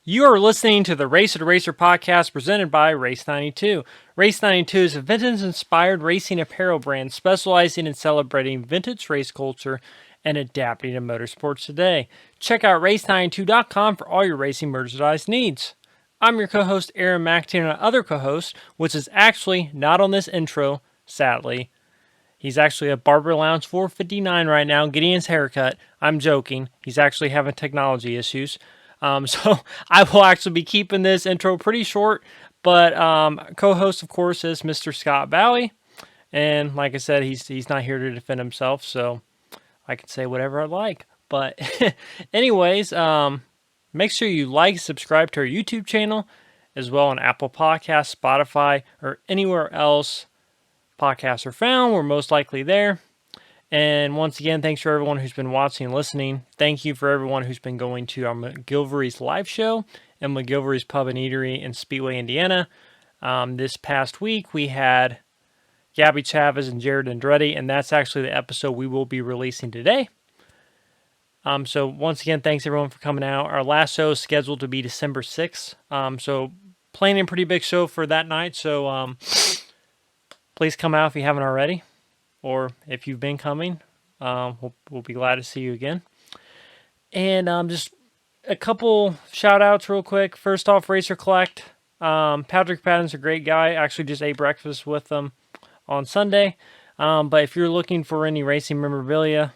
You are listening to the Racer to Racer podcast presented by Race 92. Race 92 is a vintage-inspired racing apparel brand specializing in celebrating vintage race culture and adapting to motorsports today. Check out race92.com for all your racing merchandise needs. I'm your co-host Aaron McTeen, and our other co-host, which is actually not on this intro, sadly. He's actually at Barber Lounge 459 right now getting his haircut. I'm joking. He's actually having technology issues. So I will actually be keeping this intro pretty short, but co-host, of course, is Mr. Scott Bowie, and like I said, he's not here to defend himself, so I can say whatever I like. But anyways, make sure you like, subscribe to our YouTube channel, as well on Apple Podcasts, Spotify, or anywhere else podcasts are found. We're most likely there. And once again, thanks for everyone who's been watching and listening. Thank you for everyone who's been going to our McGilvery's live show and McGilvery's Pub and Eatery in Speedway, Indiana. This past week, we had Gabby Chaves and Jarett Andretti, and that's actually the episode we will be releasing today. So once again, thanks everyone for coming out. Our last show is scheduled to be December 6th. So planning a pretty big show for that night. So please come out if you haven't already. Or if you've been coming, we'll be glad to see you again. And just a couple shout outs real quick. First off, Racer Collect. Patrick Patton's a great guy. Actually just ate breakfast with them on Sunday. But if you're looking for any racing memorabilia,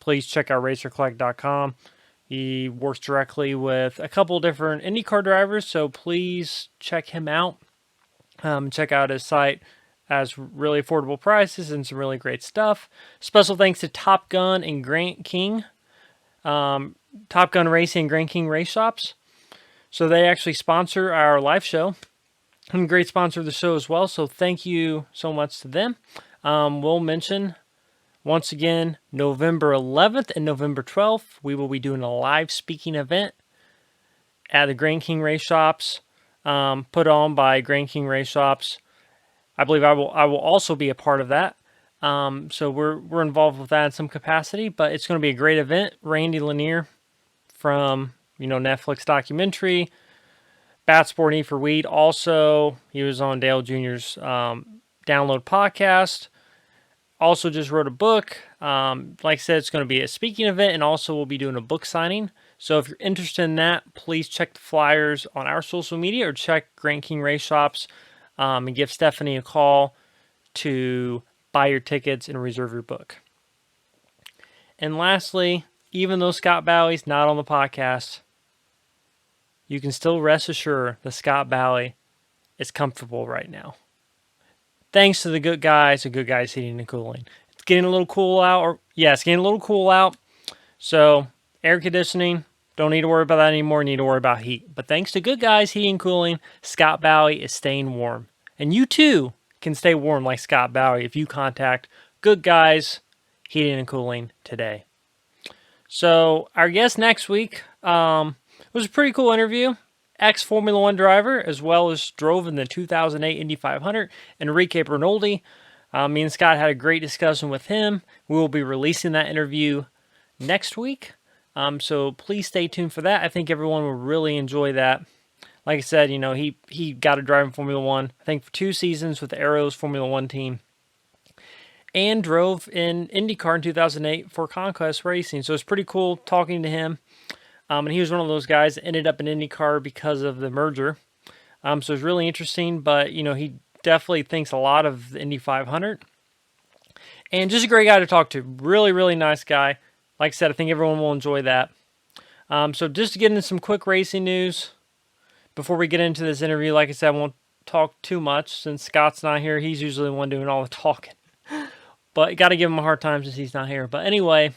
please check out racercollect.com. He works directly with a couple different IndyCar drivers, so please check him out. Check out his site. Has really affordable prices and some really great stuff. Special thanks to Top Gun and Grant King. Top Gun Racing and Grant King Race Shops. So they actually sponsor our live show. And a great sponsor of the show as well. So thank you so much to them. We'll mention, once again, November 11th and November 12th, we will be doing a live speaking event at the Grant King Race Shops, put on by Grant King Race Shops. I believe I will also be a part of that. So we're involved with that in some capacity, but it's going to be a great event. Randy Lanier from Netflix documentary, Bat Sport E for Weed. Also, he was on Dale Jr.'s Download podcast. Also, just wrote a book. Like I said, it's going to be a speaking event, and also we'll be doing a book signing. So if you're interested in that, please check the flyers on our social media or check Grant King Race Shops. And give Stephanie a call to buy your tickets and reserve your book. And lastly, even though Scott Bowie's not on the podcast, you can still rest assured that Scott Bowie is comfortable right now. Thanks to the Good Guys Heating and Cooling. It's getting a little cool out. It's getting a little cool out. So air conditioning, don't need to worry about that anymore. Need to worry about heat. But thanks to Good Guys Heating and Cooling, Scott Bowie is staying warm. And you too can stay warm like Scott Bowie if you contact Good Guys Heating and Cooling today. So our guest next week was a pretty cool interview. Ex-Formula One driver, as well as drove in the 2008 Indy 500, Enrique Bernoldi. Me and Scott had a great discussion with him. We will be releasing that interview next week. So please stay tuned for that. I think everyone will really enjoy that. Like I said, he got to drive in Formula One, I think for 2 seasons with the Arrows Formula One team. And drove in IndyCar in 2008 for Conquest Racing. So it's pretty cool talking to him. And he was one of those guys that ended up in IndyCar because of the merger. So it's really interesting, but he definitely thinks a lot of the Indy 500. And just a great guy to talk to. Really, really nice guy. Like I said, I think everyone will enjoy that. So just to get into some quick racing news before we get into this interview. Like I said, I won't talk too much since Scott's not here. He's usually the one doing all the talking. But got to give him a hard time since he's not here. But anyway,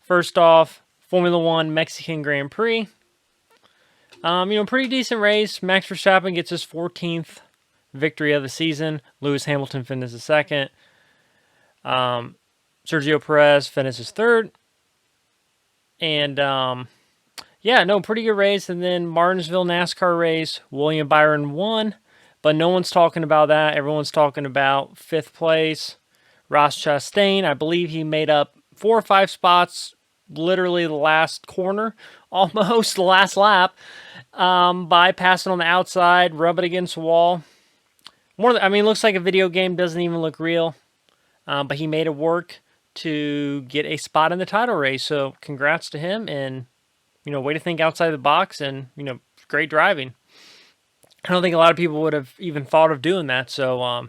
first off, Formula One Mexican Grand Prix. Pretty decent race. Max Verstappen gets his 14th victory of the season. Lewis Hamilton finishes second. Sergio Perez finishes third. And pretty good race. And then Martinsville NASCAR race, William Byron won, but no one's talking about that. Everyone's talking about 5th place. Ross Chastain, I believe he made up 4 or 5 spots, literally the last corner, almost the last lap. by passing on the outside, rub it against the wall. It looks like a video game, doesn't even look real. But he made it work to get a spot in the title race. So congrats to him, and way to think outside the box, and great driving. I don't think a lot of people would have even thought of doing that. So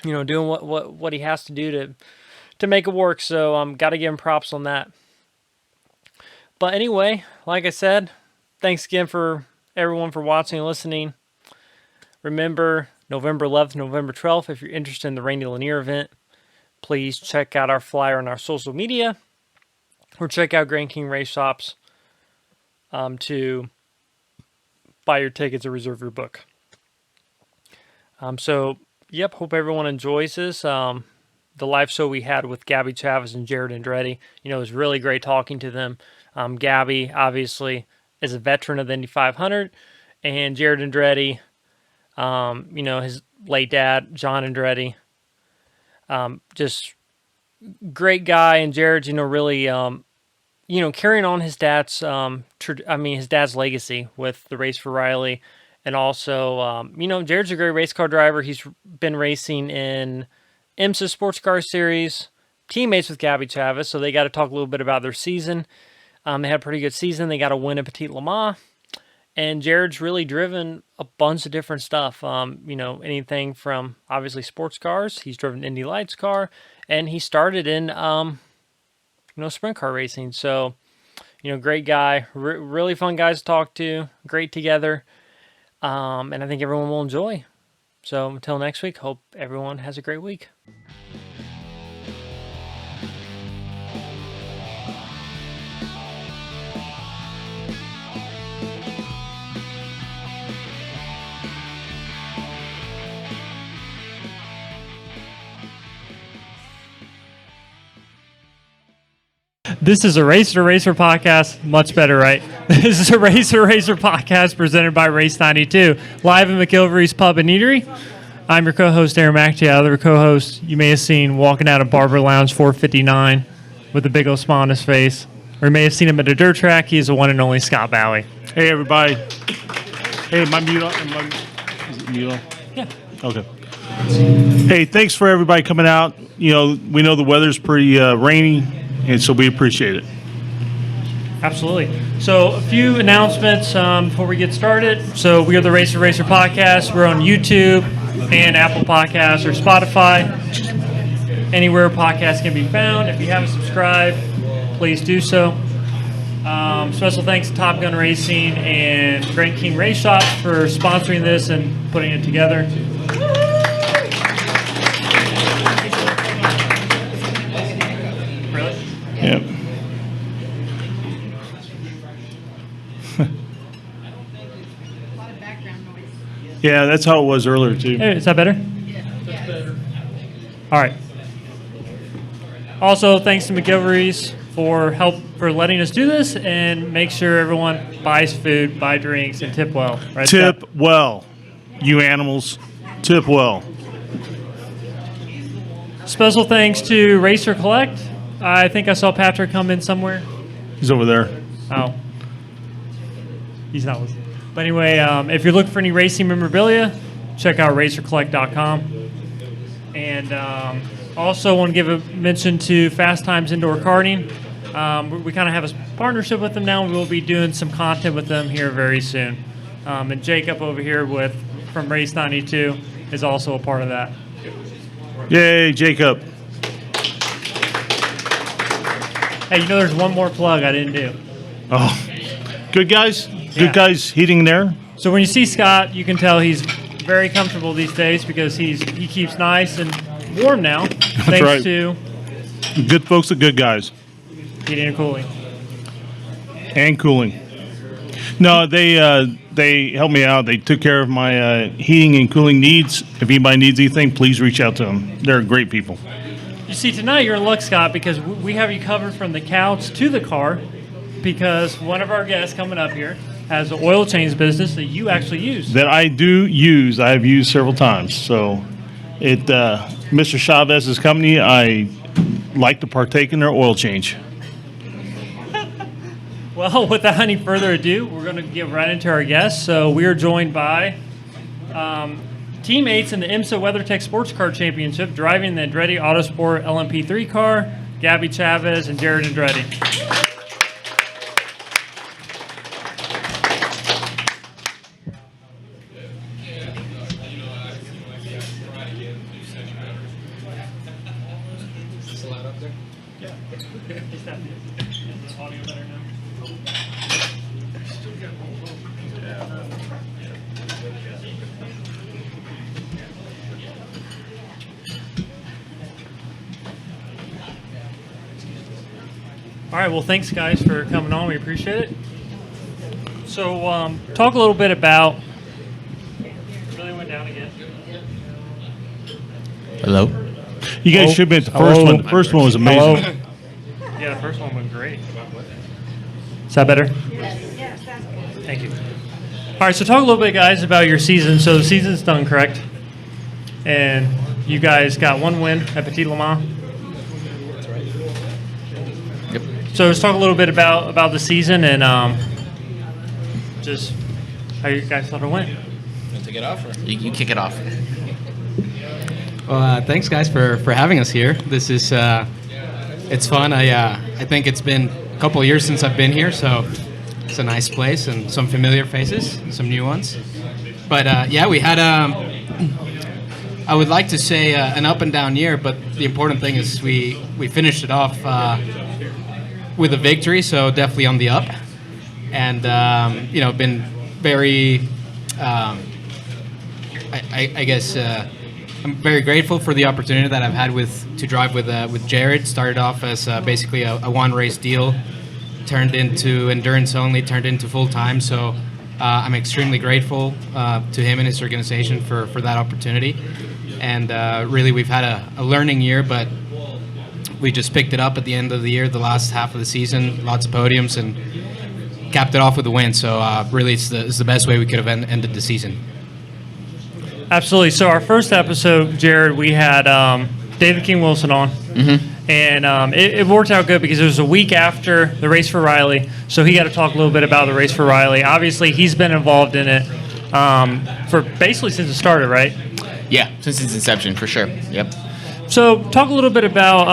doing what he has to do to make it work. So got to give him props on that. But anyway, like I said, thanks again for everyone for watching and listening. Remember, November 11th, November 12th, if you're interested in the Randy Lanier event, please check out our flyer on our social media, or check out Grand King Race Shops to buy your tickets or reserve your book. Hope everyone enjoys this. The live show we had with Gabby Chaves and Jarett Andretti, it was really great talking to them. Gabby, obviously, is a veteran of the Indy 500, and Jarett Andretti, his late dad, John Andretti, just great guy. And Jarett, really, carrying on his dad's, his dad's legacy with the Race for Riley. And also, Jared's a great race car driver. He's been racing in IMSA Sports Car Series, teammates with Gabby Chaves, so they got to talk a little bit about their season. They had a pretty good season. They got a win at Petit Le Mans. And Jared's really driven a bunch of different stuff. Anything from obviously sports cars. He's driven Indy Lights car, and he started in sprint car racing. So, great guy, really fun guys to talk to. Great together, and I think everyone will enjoy. So until next week, hope everyone has a great week. This is a Racer to Racer podcast. Much better, right? This is a Racer to Racer podcast presented by Race 92, live in McGilvery's Pub and Eatery. I'm your co-host, Aaron McTie. Other co-host you may have seen walking out of Barber Lounge 459 with a big old smile on his face. Or you may have seen him at a dirt track. He is the one and only Scott Bowie. Hey, everybody. Hey, my mute on? Is it mute on? Yeah. Okay. Hey, thanks for everybody coming out. We know the weather's pretty rainy, and so we appreciate it. Absolutely. So a few announcements before we get started. So we are the Racer Racer podcast. We're on YouTube and Apple Podcasts or Spotify. Anywhere podcasts can be found. If you haven't subscribed, please do so. Special thanks to Top Gun Racing and Grand King Race Shops for sponsoring this and putting it together. Really? Yep. Yeah, that's how it was earlier, too. Hey, is that better? Yeah. That's better. All right. Also, thanks to McGilvery's for letting us do this, and make sure everyone buys food, buy drinks, and tip well. Right, Tip Scott? well, you animals. Tip well. Special thanks to Racer Collect. I think I saw Patrick come in somewhere. He's over there. Oh. He's not listening. But anyway, if you're looking for any racing memorabilia, check out racercollect.com. And also want to give a mention to Fast Times Indoor Karting. We kind of have a partnership with them now. We'll be doing some content with them here very soon. And Jacob over here from Race 92 is also a part of that. Yay, Jacob. Hey, there's one more plug I didn't do. Oh, good guys. Yeah. Good guys heating there. So when you see Scott, you can tell he's very comfortable these days because he keeps nice and warm now. Thanks right. to Good folks are good guys. heating and cooling. And cooling. No, they helped me out. They took care of my heating and cooling needs. If anybody needs anything, please reach out to them. They're great people. You see, tonight you're in luck, Scott, because we have you covered from the couch to the car, because one of our guests coming up here has an oil change business that you actually use. That I do use. I have used several times. So, Mr. Chaves' company, I like to partake in their oil change. Well, without any further ado, we're going to get right into our guests. So we are joined by teammates in the IMSA WeatherTech Sports Car Championship, driving the Andretti Autosport LMP3 car, Gabby Chaves and Jarett Andretti. All right, well, thanks, guys, for coming on. We appreciate it. So, talk a little bit about... Really went down again. Hello. You guys should be at the first one. The first one was amazing. Hello. Yeah, the first one went great. Is that better? Yes, that's good. Thank you. All right, so talk a little bit, guys, about your season. So the season's done, correct? And you guys got one win at Petit Le Mans. Yep. So let's talk a little bit about the season and just how you guys thought it went. To get off, or? You kick it off. Well, thanks, guys, for having us here. This is it's fun. I think it's been a couple of years since I've been here, so it's a nice place and some familiar faces, and some new ones. But yeah, we had I would like to say an up and down year, but the important thing is we finished it off with a victory, so definitely on the up, and been very. I guess I'm very grateful for the opportunity that I've had to drive with Jarett. Started off as basically a one race deal, turned into endurance only, turned into full time. So I'm extremely grateful to him and his organization for that opportunity. And really, we've had a learning year, but we just picked it up at the end of the year, the last half of the season, lots of podiums, and capped it off with a win. So really, it's the best way we could have ended the season. Absolutely. So our first episode, Jarett, we had David King Wilson on, and it worked out good because it was a week after the race for Riley, so he got to talk a little bit about the race for Riley. Obviously, he's been involved in it for basically since it started, right? Yeah, since its inception, for sure. Yep. So talk a little bit about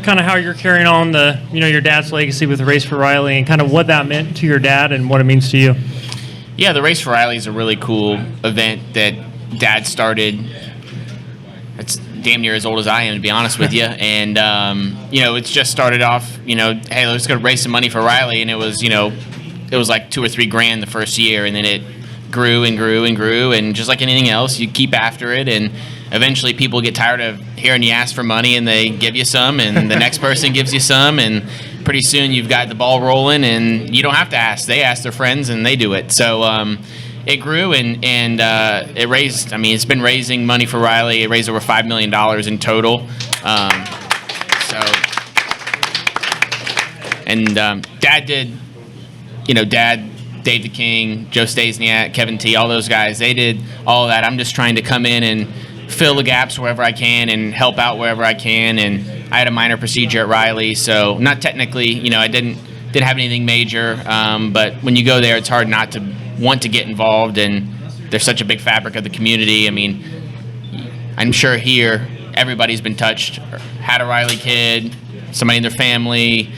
kind of how you're carrying on your dad's legacy with the race for Riley and kind of what that meant to your dad and what it means to you. Yeah, the race for Riley is a really cool event that Dad started. It's damn near as old as I am, to be honest with you. And it's just started off. Hey, let's go raise some money for Riley, and it was like $2 or $3 grand the first year, and then it grew and grew and grew, and just like anything else, you keep after it, and eventually people get tired of hearing you ask for money, and they give you some, and the next person gives you some, and pretty soon you've got the ball rolling, and you don't have to ask. They ask their friends, and they do it. So it grew, and it raised. I mean, it's been raising money for Riley. It raised over $5 million in total. Dad did. Dad, Dave the King, Joe Stasiak, Kevin T, all those guys. They did all of that. I'm just trying to come in and fill the gaps wherever I can and help out wherever I can. And I had a minor procedure at Riley, so not technically. I didn't have anything major. But when you go there, it's hard not to want to get involved, and there's such a big fabric of the community. I mean, I'm sure here everybody's been touched, had a Riley kid, somebody in their family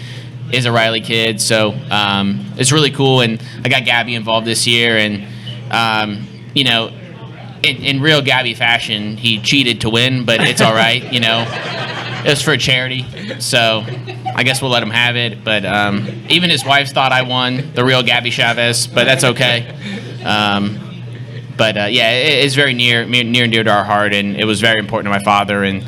is a Riley kid, so it's really cool. And I got Gabby involved this year, and in real Gabby fashion, he cheated to win, but it's all right. It was for a charity, so I guess we'll let him have it. But even his wife thought I won, the real Gabby Chaves, but that's okay. It's very near and dear to our heart, and it was very important to my father. And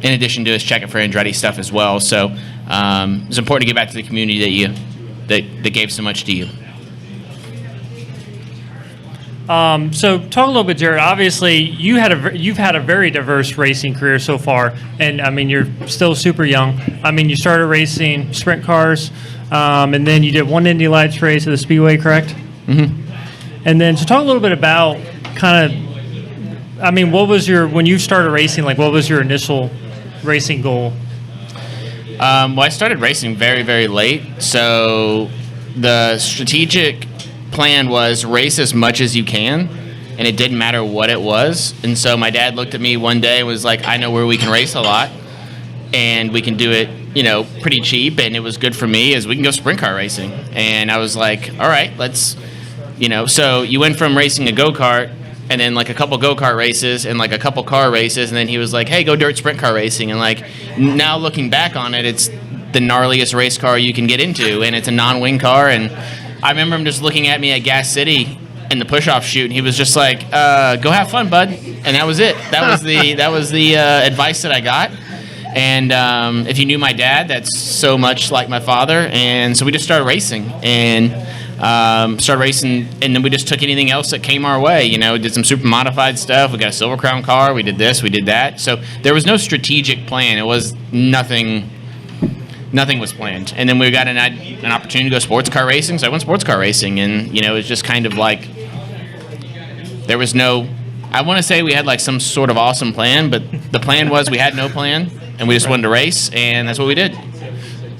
in addition to his checking for Andretti stuff as well, so it's important to give back to the community that gave so much to you. So talk a little bit, Jarett. Obviously, you've had a very diverse racing career so far, and I mean you're still super young. I mean you started racing sprint cars, and then you did one Indy Lights race at the Speedway, correct? Mm-hmm. And then so talk a little bit about kind of, I mean, when you started racing, like what was your initial racing goal? Well, I started racing very, very late, so the strategic plan was race as much as you can, and it didn't matter what it was. And so my dad looked at me one day and was like, I know where we can race a lot, and we can do it, pretty cheap, and it was good for me, as we can go sprint car racing. And I was like, all right, let's, so you went from racing a go-kart and then like a couple go-kart races and like a couple car races, and then he was like, hey, go dirt sprint car racing. And like now looking back on it, it's the gnarliest race car you can get into, and it's a non-wing car. And I remember him just looking at me at Gas City in the push-off chute, and he was just like, go have fun, bud. And that was it. That was the advice that I got. And if you knew my dad, that's so much like my father. And so we just started racing, and and then we just took anything else that came our way. Did some super modified stuff. We got a Silver Crown car. We did this. We did that. So there was no strategic plan. It was nothing. Nothing was planned. And then we got an opportunity to go sports car racing. So I went sports car racing, and it was just kind of like there was no. I want to say we had like some sort of awesome plan, but the plan was we had no plan, and we just wanted to race, and that's what we did.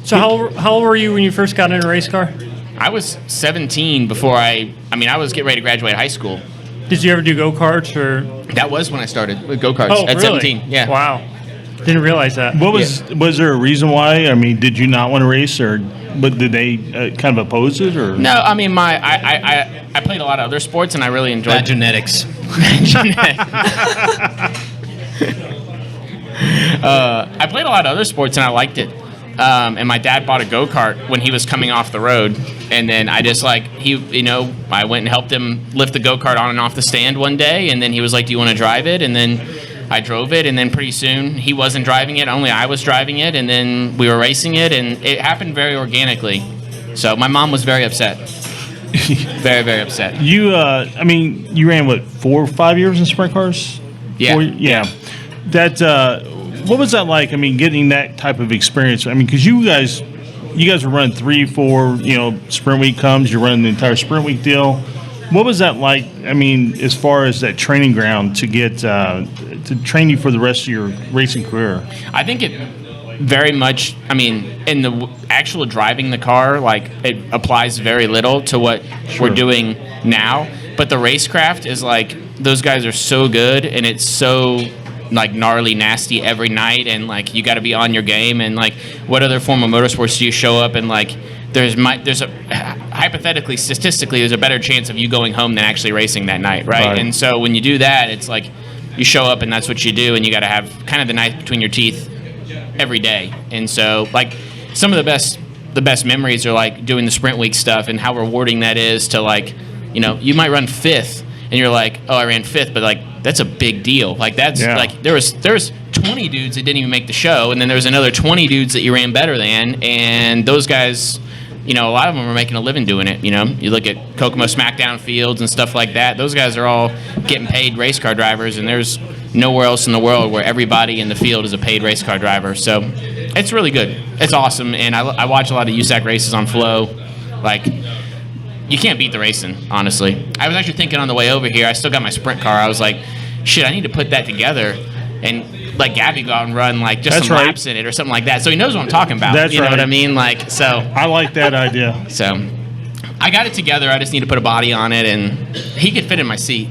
So how old were you when you first got in a race car? I was 17 before I was getting ready to graduate high school. Did you ever do go-karts or? That was when I started with go-karts at really? 17. Yeah. Wow. Didn't realize that. Was there a reason why? I mean, did you not want to race, but did they kind of oppose it, or? No, I mean, I played a lot of other sports, and I really enjoyed Bad genetics. I played a lot of other sports, and I liked it. And my dad bought a go-kart when he was coming off the road, and then I just I went and helped him lift the go-kart on and off the stand one day, and then he was like, do you want to drive it? And then I drove it, and then pretty soon he wasn't driving it, only I was driving it, and then we were racing it, and it happened very organically. So my mom was very upset. Very, very upset. You ran what, 4 or 5 years in sprint cars? Yeah. Yeah. That what was that like? I mean, getting that type of experience. I mean, because you guys were running 3, 4. Sprint week comes, you're running the entire sprint week deal. What was that like? I mean, as far as that training ground to get to train you for the rest of your racing career? I think it very much. I mean, in the actual driving the car, like it applies very little to what we're doing now. But the racecraft is like those guys are so good, and it's so like gnarly nasty every night, and like you got to be on your game. And like what other form of motorsports do you show up and like there's a hypothetically, statistically, there's a better chance of you going home than actually racing that night, right? And so when you do that, it's like you show up and that's what you do, and you got to have kind of the knife between your teeth every day. And so like some of the best memories are like doing the sprint week stuff and how rewarding that is to like, you might run 5th and you're like, oh, I ran 5th, but like that's a big deal. Like that's like there's 20 dudes that didn't even make the show, and then there was another 20 dudes that you ran better than, and those guys, a lot of them are making a living doing it. You look at Kokomo SmackDown fields and stuff like that. Those guys are all getting paid race car drivers, and there's nowhere else in the world where everybody in the field is a paid race car driver. So it's really good. It's awesome, and I watch a lot of USAC races on Flow. Like, you can't beat the racing, honestly. I was actually thinking on the way over here, I still got my sprint car. I was like, shit, I need to put that together and let Gabby go out and run like just some laps in it or something like that. So he knows what I'm talking about. That's you know what I mean? Like, so I like that idea. So I got it together. I just need to put a body on it, and he could fit in my seat.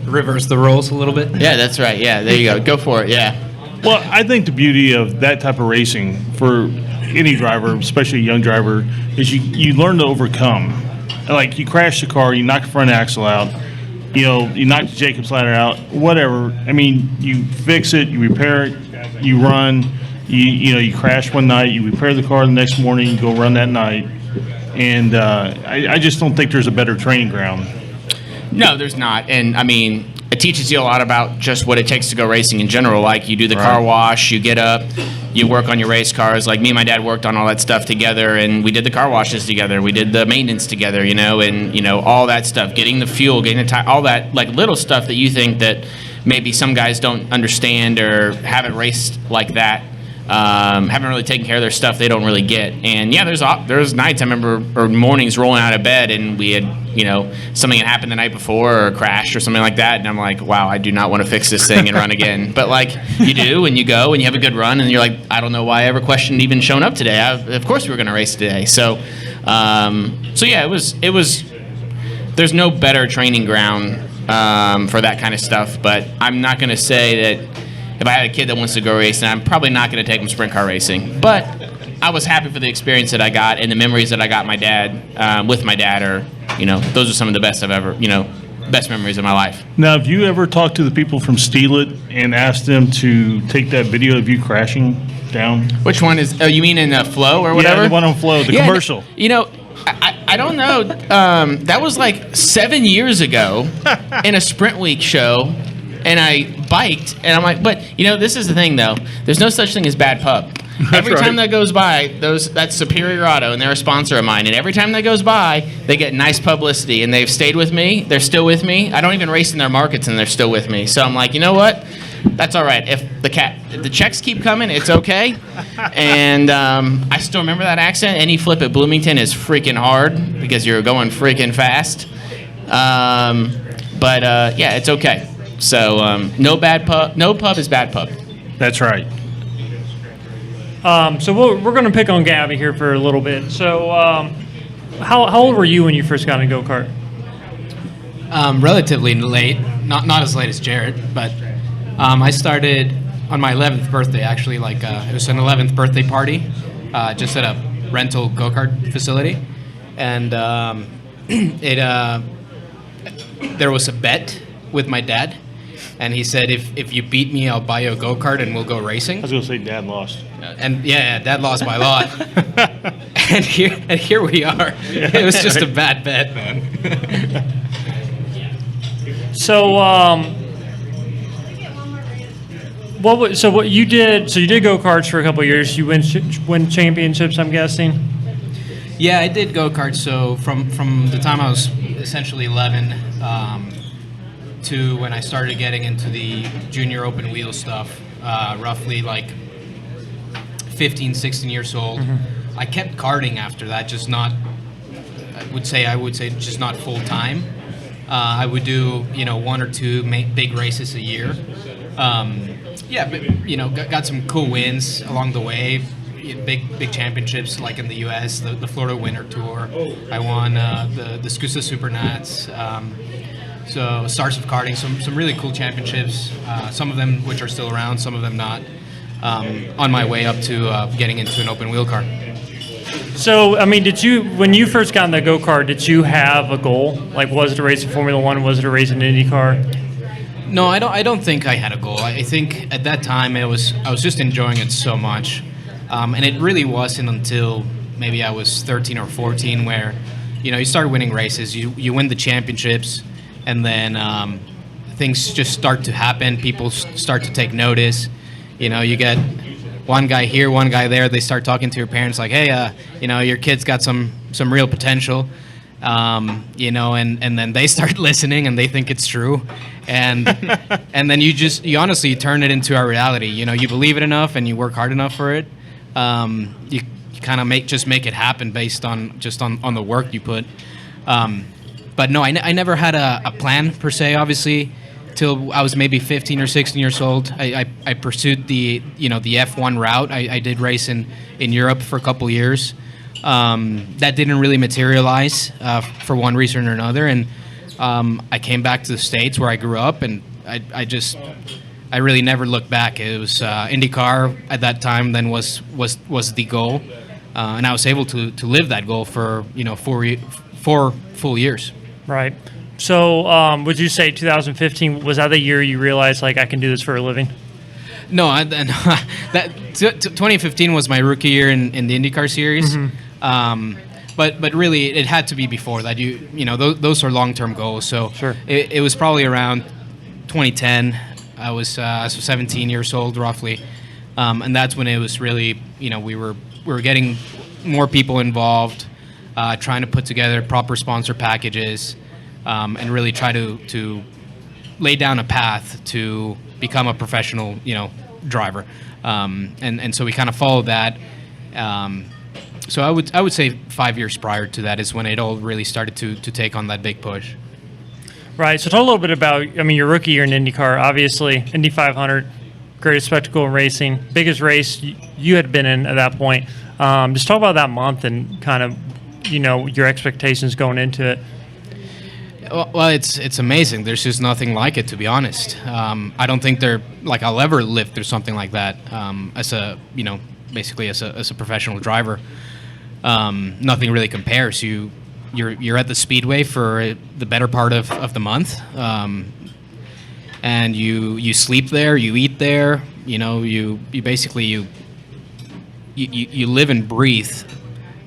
Reverse the roles a little bit. Yeah, that's right. Yeah, there you go. Go for it. Yeah. Well, I think the beauty of that type of racing for any driver, especially a young driver, is you learn to overcome. Like, you crash the car, you knock the front axle out, you knock the Jacob's ladder out, whatever. I mean, you fix it, you repair it, you run. You crash one night, you repair the car the next morning, you go run that night. And I just don't think there's a better training ground. No, there's not. And, I mean, it teaches you a lot about just what it takes to go racing in general. Like, you do the car wash, you get up, you work on your race cars. Like, me and my dad worked on all that stuff together, and we did the car washes together. We did the maintenance together, and, all that stuff. Getting the fuel, getting the tire, all that, like, little stuff that you think that maybe some guys don't understand or haven't raced like that. Haven't really taken care of their stuff they don't really get. And yeah, there's nights I remember, or mornings rolling out of bed, and we had, something had happened the night before or crashed or something like that, and I'm like, wow, I do not want to fix this thing and run again. But like, you do, and you go and you have a good run, and you're like, I don't know why I ever questioned even showing up today. Of course we were going to race today. So So yeah, it was. There's no better training ground for that kind of stuff. But I'm not going to say that if I had a kid that wants to go racing, I'm probably not going to take him sprint car racing. But I was happy for the experience that I got and the memories that I got with my dad are, those are some of the best I've ever, best memories of my life. Now, have you ever talked to the people from Steal It and asked them to take that video of you crashing down? Which one is? Oh, you mean in Flow or whatever? Yeah, the one on Flow, the commercial. I don't know. That was like 7 years ago in a Sprint Week show, and I biked, and I'm like, but this is the thing though. There's no such thing as bad pub. Every time that goes by, that's Superior Auto, and they're a sponsor of mine. And every time that goes by, they get nice publicity, and they've stayed with me. They're still with me. I don't even race in their markets, and they're still with me. So I'm like, you know what? That's all right. If the checks keep coming, it's okay. And I still remember that accident. Any flip at Bloomington is freaking hard because you're going freaking fast. But yeah, it's okay. So no bad pub. No pub is bad pub. That's right. So we're going to pick on Gabby here for a little bit. So how old were you when you first got in a go-kart? Relatively late, not as late as Jarett, but I started on my 11th birthday, actually. It was an 11th birthday party, just at a rental go-kart facility, and there was a bet with my dad, and he said, if you beat me, I'll buy you a go-kart and we'll go racing. I was going to say Dad lost. And yeah, Dad lost by a lot. and here we are. It was just a bad bet, man. So what you did? So you did go karts for a couple of years. You win championships, I'm guessing. Yeah, I did go karts. So from the time I was essentially 11 to when I started getting into the junior open wheel stuff, roughly like 15, 16 years old. Mm-hmm. I kept karting after that, just not. I would say just not full time. I would do one or two big races a year. Yeah, but got some cool wins along the way. Big championships like in the U.S. The Florida Winter Tour. I won the Scusa Supernats. So Stars of Karting, some really cool championships. Some of them which are still around, some of them not. On my way up to getting into an open wheel car. So, I mean, when you first got in the go-kart, did you have a goal? Like, was it to race in Formula One? Was it to race in IndyCar? No, I don't think I had a goal. I think at that time I was just enjoying it so much, and it really wasn't until maybe I was 13 or 14 where, you start winning races, you win the championships, and then things just start to happen. People start to take notice. You get one guy here, one guy there. They start talking to your parents like, "Hey, your kid's got some real potential," and then they start listening and they think it's true, and then you honestly turn it into a reality. You believe it enough and you work hard enough for it. You kind of make it happen based on the work you put. But no, I never had a plan per se. Obviously. Till I was maybe 15 or 16 years old, I pursued the F1 route. I did race in Europe for a couple years. That didn't really materialize for one reason or another, and I came back to the States where I grew up, and I really never looked back. It was IndyCar at that time. Then was the goal, and I was able to live that goal for 4 full years. Right. So, would you say 2015 was that the year you realized like I can do this for a living? No, that 2015 was my rookie year in the IndyCar series. Mm-hmm. But really, it had to be before that. Those are long-term goals. So sure. It was probably around 2010. I was 17 years old roughly, and that's when it was really we were getting more people involved, trying to put together proper sponsor packages. And really try to lay down a path to become a professional, driver. And so we kind of followed that. So I would say 5 years prior to that is when it all really started to take on that big push. Right. So talk a little bit about, your rookie year in IndyCar. Obviously, Indy 500, greatest spectacle in racing, biggest race you had been in at that point. Just talk about that month and kind of your expectations going into it? Well, it's amazing. There's just nothing like it, to be honest. I don't think I'll ever live through something like that as a basically as a professional driver. Nothing really compares. You're at the Speedway for the better part of the month, and you sleep there, you eat there. You basically you live and breathe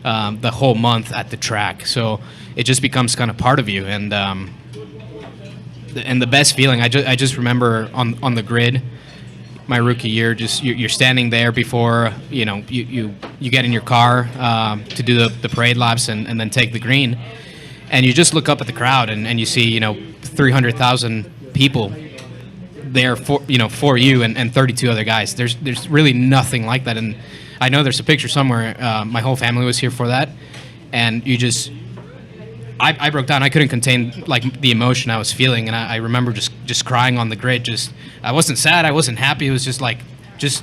the whole month at the track. So it just becomes kind of part of you, and the best feeling. I just remember on the grid, my rookie year. Just you're standing there before you get in your car to do the parade laps and then take the green, and you just look up at the crowd and you see 300,000 people there for you and 32 other guys. There's really nothing like that, and I know there's a picture somewhere. My whole family was here for that, and I broke down. I couldn't contain the emotion I was feeling, and I remember just crying on the grid. I wasn't sad, I wasn't happy. It was just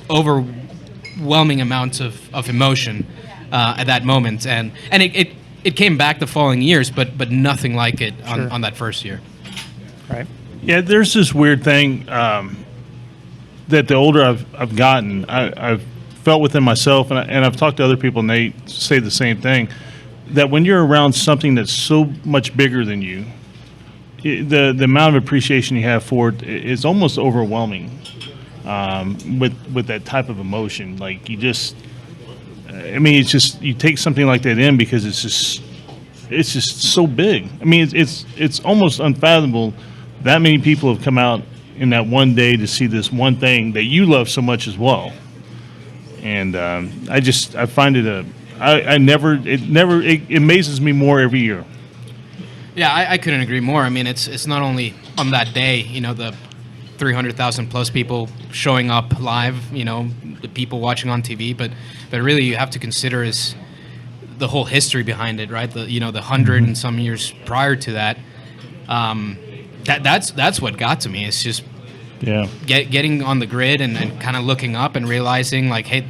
overwhelming amounts of emotion at that moment, and it came back the following years, but nothing like it on that first year. Right. Yeah, there's this weird thing that the older I've gotten, I've felt within myself, and I've talked to other people, and they say the same thing. That when you're around something that's so much bigger than you, the amount of appreciation you have for it is almost overwhelming with that type of emotion. Like you just, it's just you take something like that in because it's just so big. It's almost unfathomable that many people have come out in that one day to see this one thing that you love so much as well. And I find it it amazes me more every year. Yeah, I couldn't agree more. It's not only on that day, the 300,000 plus people showing up live, the people watching on TV, but really you have to consider is the whole history behind it, right? The 100 and some years prior to that. That's what got to me. It's just getting on the grid and kind of looking up and realizing hey,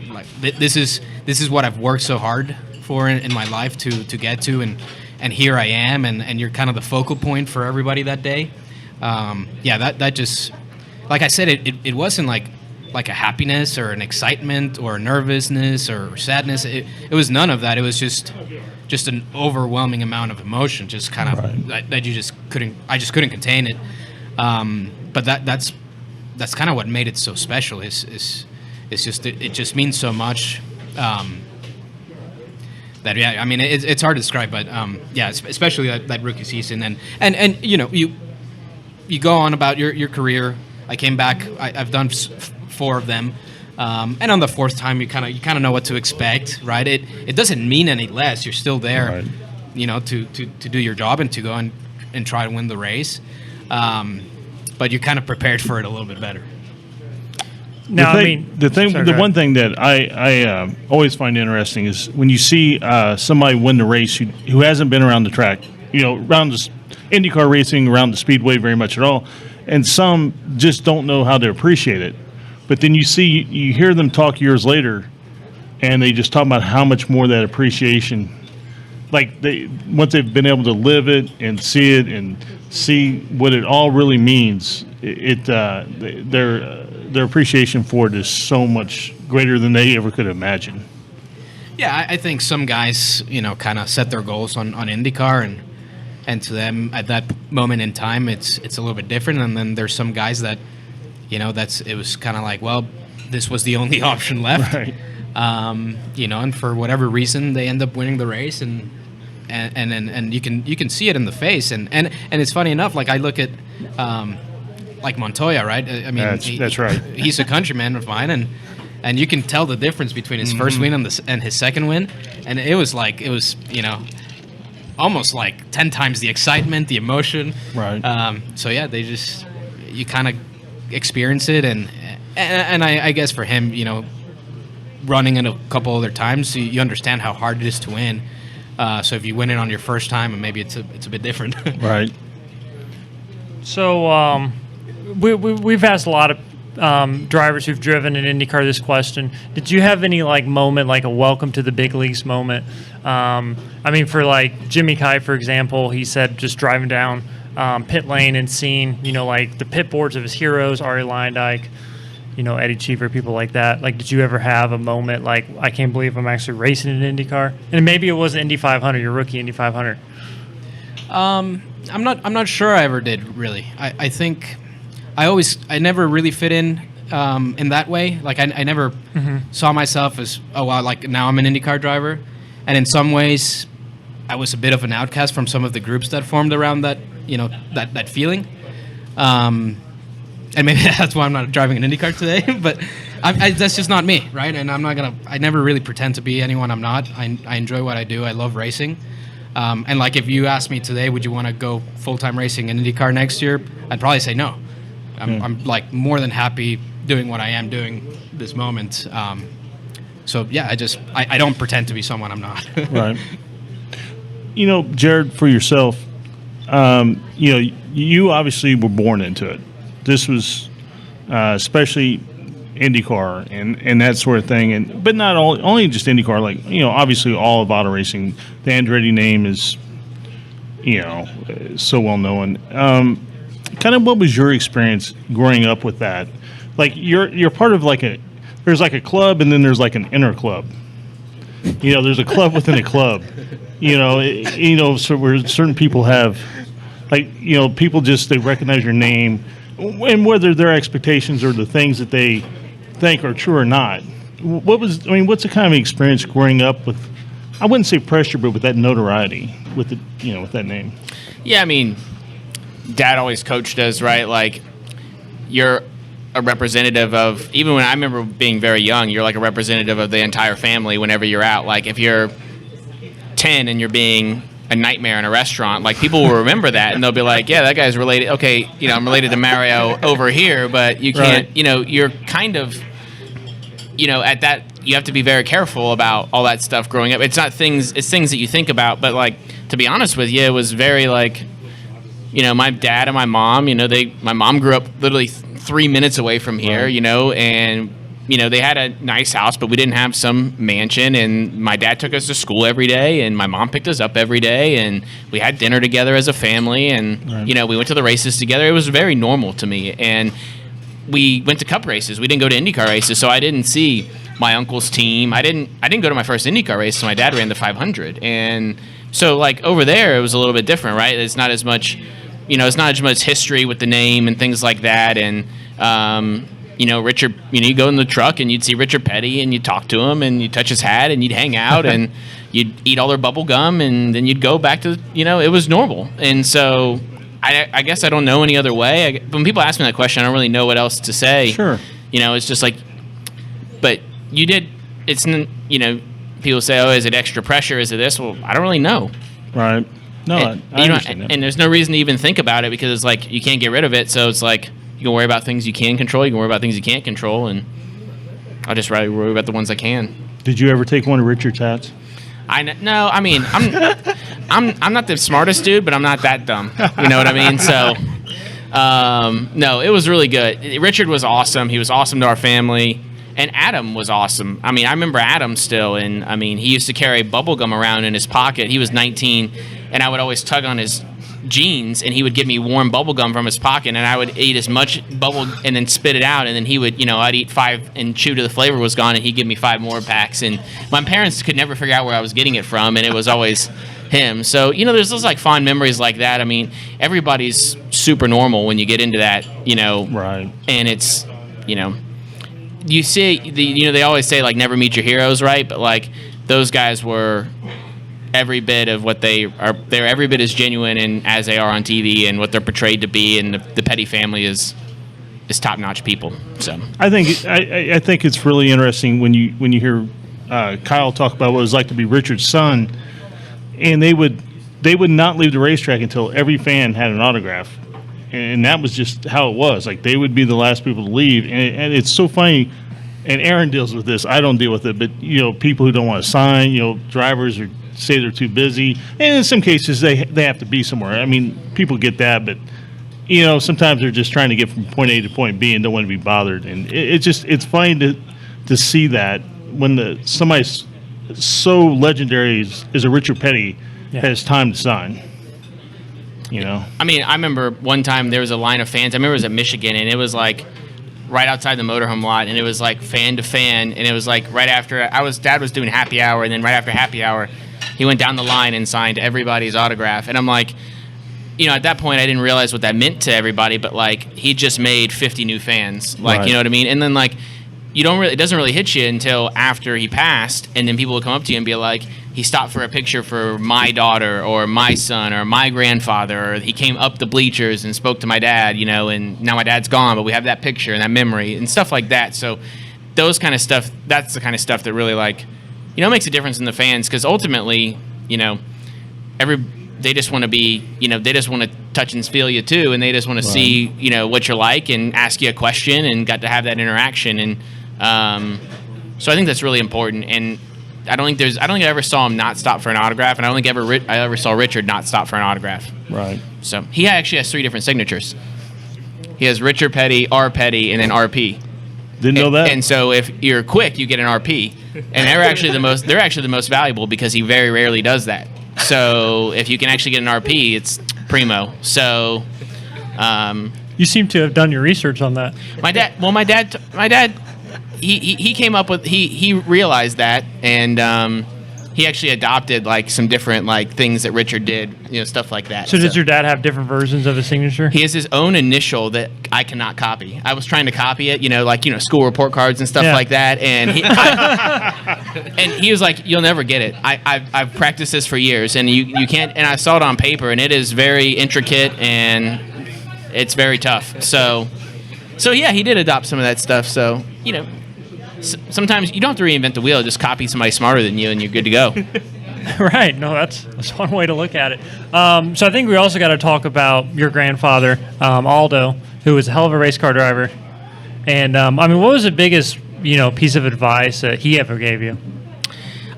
this is what I've worked so hard for in my life to get to, and here I am, and you're kind of the focal point for everybody that day. That just, like I said, it wasn't like a happiness or an excitement or a nervousness or sadness. It was none of that. It was just an overwhelming amount of emotion, just kind of that you just couldn't. I just couldn't contain it. But that's kind of what made it so special. It's just it just means so much. It's hard to describe, but especially that rookie season, and you go on about your career. I came back. I've done 4 of them, and on the 4th time, you kind of know what to expect, right? It doesn't mean any less. You're still there, to do your job and to go and try to win the race. But you're kind of prepared for it a little bit better. Now, the one thing that I always find interesting is when you see somebody win the race who hasn't been around the track, around the IndyCar racing, around the Speedway very much at all, and some just don't know how to appreciate it. But then you hear them talk years later, and they just talk about how much more that appreciation, once they've been able to live it and see it and see what it all really means, their appreciation for it is so much greater than they ever could imagine. Yeah, I think some guys, kind of set their goals on IndyCar, and to them at that moment in time, it's a little bit different. And then there's some guys that, it was kind of like, well, this was the only option left, right. And for whatever reason, they end up winning the race, and you can see it in the face, and it's funny enough. Like I look at Montoya, right? That's right. He's a countryman of mine, and you can tell the difference between his first win and his second win, and it was almost like 10 times the excitement, the emotion. Right. You kind of experience it, and I guess for him, running it a couple other times, so you understand how hard it is to win. So if you win it on your first time, and maybe it's a bit different. Right. So we've asked a lot of drivers who've driven in IndyCar this question. Did you have any like moment, like a welcome to the big leagues moment? I mean, for like Jimmy Kai, for example, he said just driving down pit lane and seeing, like the pit boards of his heroes, Arie Luyendyk, Eddie Cheever, people like that. Like, did you ever have a moment like, I can't believe I'm actually racing in IndyCar? And maybe it was Indy 500, your rookie Indy 500. I'm not sure I ever did, really. I think I never really fit in that way. Like I never saw myself as, oh wow, like now I'm an IndyCar driver. And in some ways I was a bit of an outcast from some of the groups that formed around that, that feeling. And maybe that's why I'm not driving an IndyCar today, but that's just not me, right? And I never really pretend to be anyone I'm not. I enjoy what I do. I love racing. And like, if you asked me today, would you want to go full-time racing in IndyCar next year? I'd probably say no. I'm like more than happy doing what I am doing this moment. So yeah, I don't pretend to be someone I'm not. Right. Jarett, for yourself, you obviously were born into it. This was especially IndyCar and that sort of thing, but not only just IndyCar. Like obviously all of auto racing, the Andretti name is so well known. Kind of what was your experience growing up with that? Like you're part of there's like a club and then there's like an inner club. There's a club within a club. So where certain people have people they recognize your name, and whether their expectations or the things that they think are true or not. What's the kind of experience growing up with, I wouldn't say pressure, but with that notoriety, with with that name? Yeah, I mean, Dad always coached us, right? Like, you're a representative of, even when I remember being very young, you're like a representative of the entire family whenever you're out. Like, if you're 10 and you're being a nightmare in a restaurant, like, people will remember that and they'll be like, yeah, that guy's related. Okay, I'm related to Mario over here, but you can't, right. You're kind of, at that, you have to be very careful about all that stuff growing up. It's things that you think about, but like, to be honest with you, it was very like, my dad and my mom, my mom grew up literally 3 minutes away from here, right. And they had a nice house, but we didn't have some mansion. And my dad took us to school every day, and my mom picked us up every day, and we had dinner together as a family, and right. We went to the races together. It was very normal to me, and we went to Cup races. We didn't go to IndyCar races, so I didn't see my uncle's team. I didn't go to my first IndyCar race. So my dad ran the 500, and so like over there, it was a little bit different, right? It's not as much, it's not as much history with the name and things like that, and Richard, you go in the truck and you'd see Richard Petty and you'd talk to him and you'd touch his hat and you'd hang out and you'd eat all their bubble gum and then you'd go back to, it was normal. And so I guess I don't know any other way. When people ask me that question, I don't really know what else to say. Sure. It's just like, but you did, it's, people say, oh, is it extra pressure? Is it this? Well, I don't really know. Right. No, I understand that. And there's no reason to even think about it because it's like, you can't get rid of it. So it's like, you can worry about things you can control. You can worry about things you can't control, and I'll just rather worry about the ones I can. Did you ever take one of Richard's hats? No. I mean, I'm not the smartest dude, but I'm not that dumb. You know what I mean? So, no, it was really good. Richard was awesome. He was awesome to our family, and Adam was awesome. I mean, I remember Adam still, and I mean, he used to carry bubble gum around in his pocket. He was 19, and I would always tug on his jeans and he would give me warm bubble gum from his pocket, and I would eat as much bubble and then spit it out, and then he would, I'd eat 5 and chew till the flavor was gone, and he'd give me 5 more packs, and my parents could never figure out where I was getting it from, and it was always him. So there's those like fond memories like that. I mean, everybody's super normal when you get into that, right, and it's you see they always say like never meet your heroes, right? But like those guys were every bit of what they're every bit as genuine and as they are on TV and what they're portrayed to be, and the Petty family is top-notch people. So I think it's really interesting when you hear Kyle talk about what it was like to be Richard's son, and they would not leave the racetrack until every fan had an autograph, and that was just how it was. Like they would be the last people to leave, and it's so funny. And Aaron deals with this. I don't deal with it, but people who don't want to sign, drivers say they're too busy, and in some cases they have to be somewhere. I mean, people get that, but sometimes they're just trying to get from point A to point B and don't want to be bothered. And it's funny to see that when somebody so legendary as a Richard Petty has time to sign. I mean, I remember one time there was a line of fans. I remember it was at Michigan, and it was like right outside the motorhome lot, and it was like fan to fan, and it was like right after Dad was doing happy hour, and then right after happy hour, he went down the line and signed everybody's autograph, and I'm like, at that point I didn't realize what that meant to everybody, but like he just made 50 new fans, like you know what I mean, and then like it doesn't really hit you until after he passed, and then people will come up to you and be like, he stopped for a picture for my daughter or my son or my grandfather, or he came up the bleachers and spoke to my dad, and now my dad's gone, but we have that picture and that memory and stuff like that. So those kind of stuff, that's the kind of stuff that really makes a difference in the fans, because ultimately, they just want to be, they just want to touch and feel you too, and they just want to see, what you're like and ask you a question and got to have that interaction. And so I think that's really important. And I don't think I ever saw him not stop for an autograph, and I don't think I ever saw Richard not stop for an autograph. Right. So he actually has 3 different signatures. He has Richard Petty, R Petty, and then RP. Didn't know that. And so if you're quick, you get an RP, and they're actually the most valuable because he very rarely does that. So if you can actually get an RP, it's primo. So You seem to have done your research on that. my dad. He came up with he realized that, and he actually adopted like some different like things that Richard did, stuff like that. So does your dad have different versions of his signature? He has his own initial that I cannot copy. I was trying to copy it, school report cards and stuff like that, and he was like, "You'll never get it. I've practiced this for years, and you can't." And I saw it on paper, and it is very intricate and it's very tough. So yeah, he did adopt some of that stuff. So sometimes you don't have to reinvent the wheel. Just copy somebody smarter than you, and you're good to go. Right. No, that's one way to look at it. So I think we also got to talk about your grandfather, Aldo, who was a hell of a race car driver. And what was the biggest piece of advice that he ever gave you?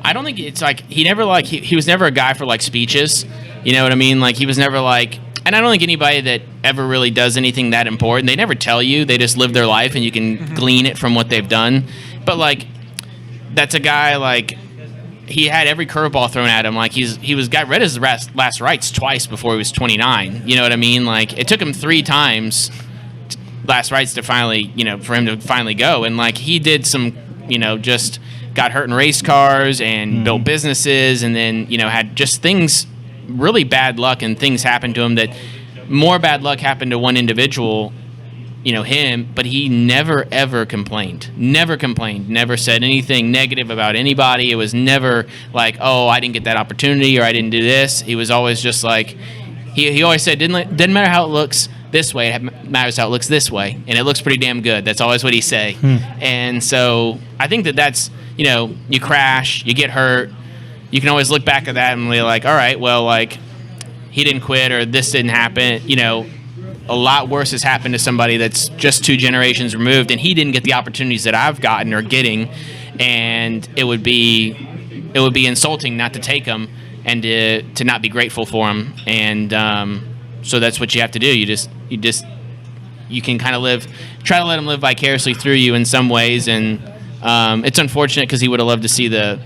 I don't think it's like he was never a guy for like speeches. You know what I mean? Like he was never like. And I don't think anybody that ever really does anything that important, they never tell you. They just live their life, and you can glean it from what they've done. But like, that's a guy like he had every curveball thrown at him. Like he got rid of his last rights twice before he was 29. You know what I mean? Like it took him 3 times last rights to finally, for him to finally go. And like he did some, just got hurt in race cars and built businesses, and then had just things. Really bad luck, and things happened to him that more bad luck happened to one individual, him, but he never ever complained, never said anything negative about anybody. It was never like, oh, I didn't get that opportunity or I didn't do this. He was always just like, he always said, didn't matter how it looks this way, it matters how it looks this way, and it looks pretty damn good. That's always what he say. And so I think that's, you crash, you get hurt, you can always look back at that and be like, all right, well, like, he didn't quit or this didn't happen. A lot worse has happened to somebody that's just 2 generations removed, and he didn't get the opportunities that I've gotten or getting, and it would be insulting not to take them and to not be grateful for them. And so that's what you have to do. You can kind of try to let him live vicariously through you in some ways, and it's unfortunate because he would have loved to see the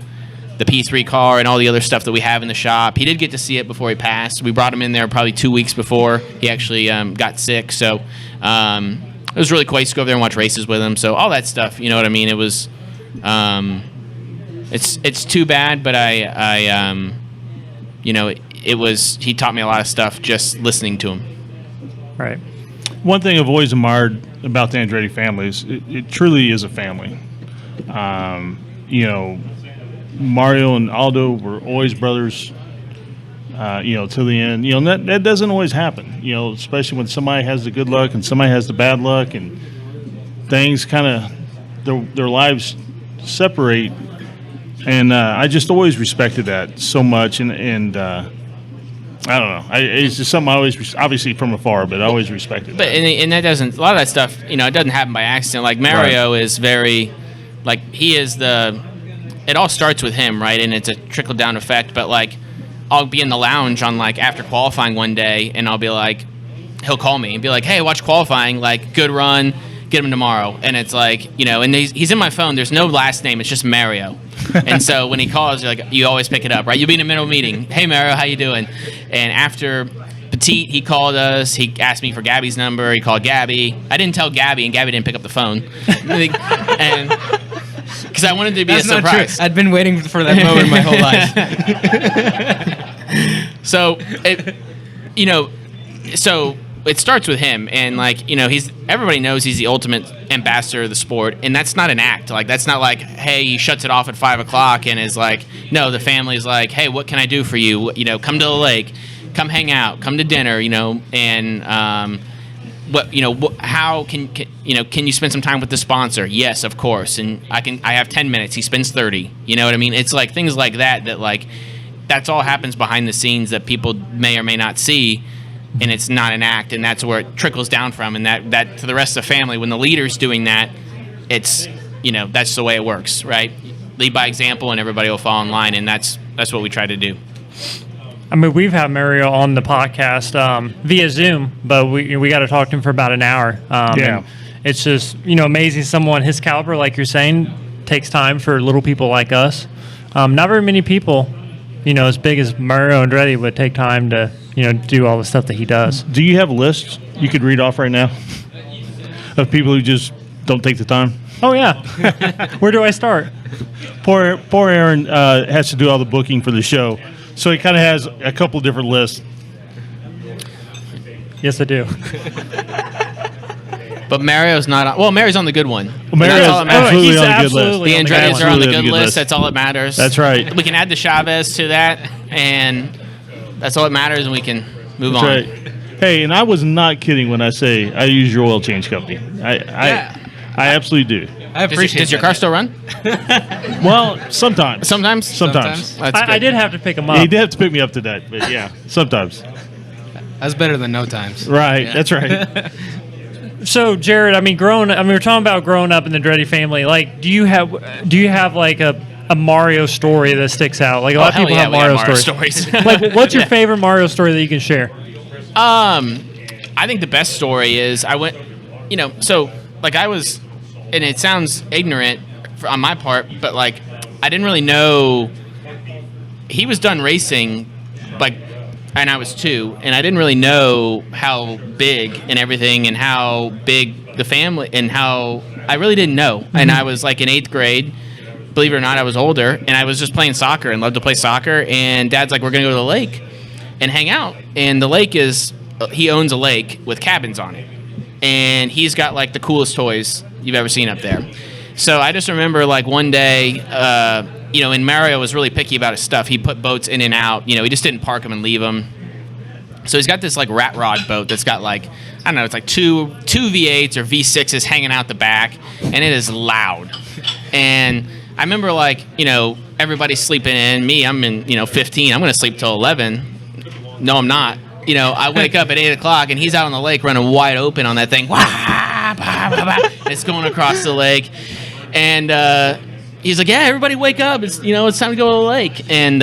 P3 car and all the other stuff that we have in the shop. He did get to see it before he passed. We brought him in there probably 2 weeks before he actually got sick. So it was really cool. I used to go over there and watch races with him. So all that stuff, you know what I mean? It was, it's too bad, but he taught me a lot of stuff just listening to him. Right. One thing I've always admired about the Andretti family is it truly is a family. Mario and Aldo were always brothers, to the end. And that doesn't always happen, especially when somebody has the good luck and somebody has the bad luck, and things kind of, their lives separate. And I just always respected that so much. And I don't know. It's just something I always, obviously from afar, but I always respected that. But and that doesn't, a lot of that stuff, it doesn't happen by accident. Like Mario is very, like he is it all starts with him, right? And it's a trickle-down effect. But, like, I'll be in the lounge on, like, after qualifying one day, and I'll be like, he'll call me and be like, "Hey, watch qualifying, like good run, get him tomorrow." And it's like, and he's in my phone. There's no last name. It's just Mario. And so when he calls, you always pick it up, right? You'll be in the middle of a meeting. "Hey, Mario, how you doing?" And after Petit, he called us. He asked me for Gabby's number. He called Gabby. I didn't tell Gabby, and Gabby didn't pick up the phone. And because I wanted to be a surprise. I'd been waiting for that moment my whole life. So it starts with him, and everybody knows he's the ultimate ambassador of the sport, and that's not an act. Like, that's not like, hey, he shuts it off at 5:00 and is like, no, the family's like, hey, what can I do for you? Come to the lake, come hang out, come to dinner, and how can you spend some time with the sponsor? Yes, of course. And I have 10 minutes. He spends 30. You know what I mean? It's like things like that that's all happens behind the scenes that people may or may not see. And it's not an act, and that's where it trickles down from. And that to the rest of the family, when the leader's doing that, it's, that's the way it works, right? Lead by example, and everybody will fall in line. And that's what we try to do. I mean, we've had Mario on the podcast via Zoom, but we got to talk to him for about an hour. And it's just, amazing someone his caliber, like you're saying, takes time for little people like us. Not very many people, as big as Mario Andretti would take time to, do all the stuff that he does. Do you have lists you could read off right now of people who just don't take the time? Oh, yeah. Where do I start? Poor Aaron has to do all the booking for the show, so he kind of has a couple different lists. Yes, I do. But Mario's not on. Well, Mario's on the good one. Mario's absolutely He's on the good absolutely list. The on the Andrettis are on the Absolutely good list. That's all that matters. That's right. We can add the Chaves to that, and that's all that matters, and we can move That's on. right. Hey, and I was not kidding when I say I use your oil change company. I absolutely do. I appreciate Does your car still run? Well, sometimes. Sometimes? Sometimes. That's I good. did have to pick him Yeah, up. you did have to pick me up to that, but yeah, sometimes. That's better than no times. Right, that's right. So, Jarett, we're talking about growing up in the Andretti family. Like, do you have like a Mario story that sticks out? Like, a lot of people have Mario stories. Like, what's your favorite Mario story that you can share? I think the best story is I went, I was, and it sounds ignorant on my part, but like, I didn't really know he was done racing, and I was 2, and I didn't really know how big and everything, and how big the family, and how I really didn't know. Mm-hmm. And I was like in 8th grade. Believe it or not, I was older, and I was just playing soccer and loved to play soccer. And Dad's like, "We're gonna go to the lake and hang out." And the lake he owns a lake with cabins on it, and he's got like the coolest toys you've ever seen up there. So I just remember like one day, and Mario was really picky about his stuff. He put boats in and out. He just didn't park them and leave them. So he's got this like rat rod boat that's got like, I don't know, it's like two V8s or V6s hanging out the back, and it is loud. And I remember like, everybody's sleeping in. Me, I'm in, 15. I'm going to sleep till 11. No, I'm not. I wake up at 8 o'clock, and he's out on the lake running wide open on that thing. Wah, bah, bah, bah. It's going across the lake. And he's like, "Yeah, everybody wake up. It's, it's time to go to the lake." And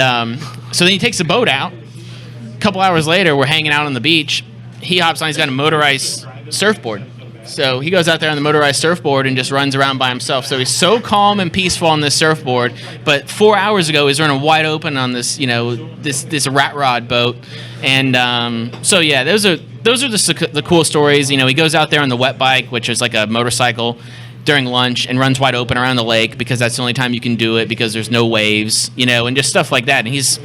so then he takes the boat out. A couple hours later, we're hanging out on the beach. He hops on. He's got a motorized surfboard. So he goes out there on the motorized surfboard and just runs around by himself. So he's so calm and peaceful on this surfboard. But 4 hours ago, he's running wide open on this, this rat rod boat. And so yeah, those are the cool stories. He goes out there on the wet bike, which is like a motorcycle, during lunch, and runs wide open around the lake because that's the only time you can do it because there's no waves, and just stuff like that. And he's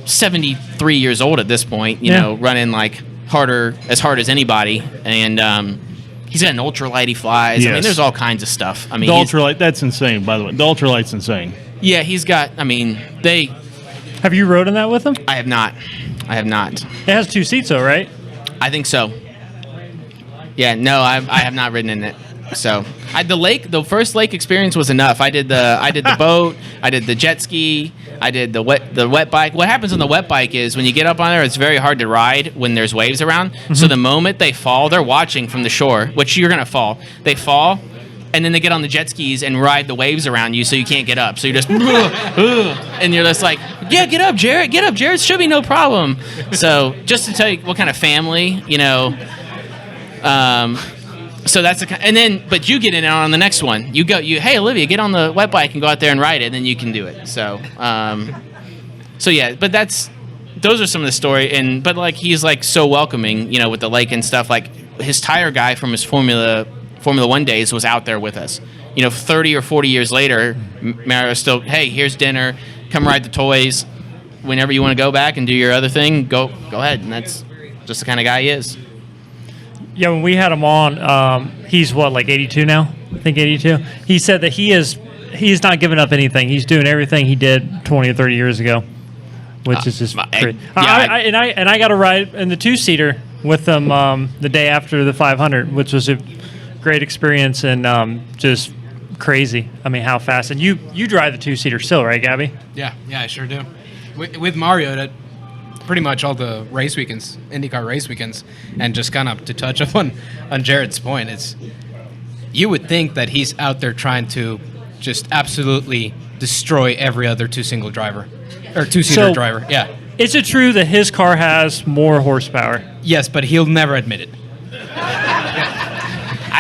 73 years old at this point, running like as hard as anybody. And he's got an ultralight he flies. Yes. There's all kinds of stuff. The ultralight, that's insane, by the way. The ultralight's insane. Yeah, he's got, Have you rode in that with him? I have not. It has 2 seats though, right? I think so. Yeah, no, I have not ridden in it. So the first lake experience was enough. I did the boat, I did the jet ski, I did the wet bike. What happens on the wet bike is when you get up on there, it's very hard to ride when there's waves around. Mm-hmm. So the moment they fall, they're watching from the shore, which you're gonna fall. They fall, and then they get on the jet skis and ride the waves around you, so you can't get up. So you're just, and you're just like, "Yeah, get up, Jarett. Get up, Jarett. Should be no problem." So just to tell you what kind of family, So that's but you get in on the next one. Hey Olivia, get on the wet bike and go out there and ride it, and then you can do it. So, yeah, but those are some of the story, but like he's like so welcoming, with the lake and stuff. Like his tire guy from his Formula One days was out there with us. 30 or 40 years later, Mario's still, hey, here's dinner, come ride the toys. Whenever you want to go back and do your other thing, go ahead, and that's just the kind of guy he is. Yeah, when we had him on, he's like 82 now? I think 82. He said that he's not giving up anything. He's doing everything he did 20 or 30 years ago, which is just great. I got to ride in the two-seater with them the day after the 500, which was a great experience and just crazy. I mean, how fast. And you drive the two-seater still, right, Gabby? Yeah, I sure do. With Mario, that pretty much all the race weekends, IndyCar race weekends, and just kind of to touch up on Jared's point, you would think that he's out there trying to just absolutely destroy every other two-seater driver. Yeah. Is it true that his car has more horsepower? Yes, but he'll never admit it.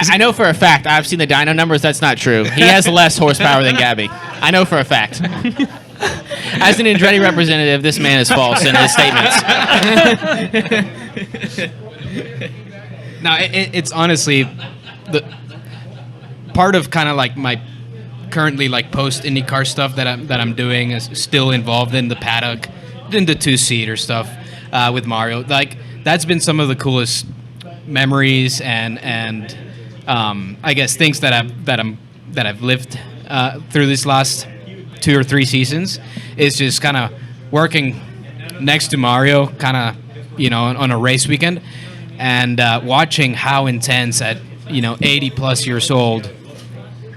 I know for a fact. I've seen the dyno numbers. That's not true. He has less horsepower than Gabby. I know for a fact. As an Andretti representative, this man is false in his statements. No, it's honestly the part of kind of like my currently like post IndyCar stuff that I'm doing is still involved in the paddock, in the two-seater stuff with Mario. Like that's been some of the coolest memories and I guess things that I've lived through this last 2 or 3 seasons is just kind of working next to Mario, kind of on a race weekend, and watching how intense at 80 plus years old,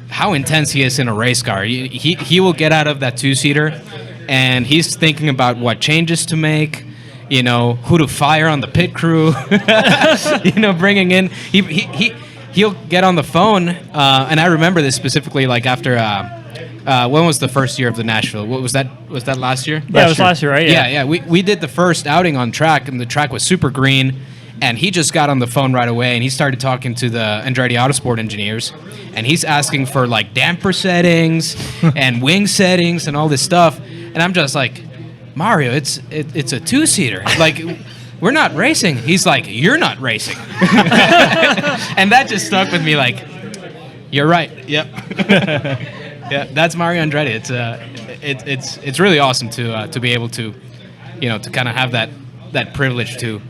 how intense he is in a race car. He will get out of that two-seater, and he's thinking about what changes to make, who to fire on the pit crew, bringing in he'll get on the phone, and I remember this specifically like after. When was the first year of the Nashville? What was that? Was that last year? Yeah, it was last year, right? Yeah. We did the first outing on track, and the track was super green. And he just got on the phone right away, and he started talking to the Andretti Autosport engineers, and he's asking for like damper settings and wing settings and all this stuff. And I'm just like, Mario, it's a two-seater. Like, we're not racing. He's like, you're not racing. And that just stuck with me. Like, you're right. Yep. Yeah, that's Mario Andretti. It's really awesome to be able to, to kind of have that privilege to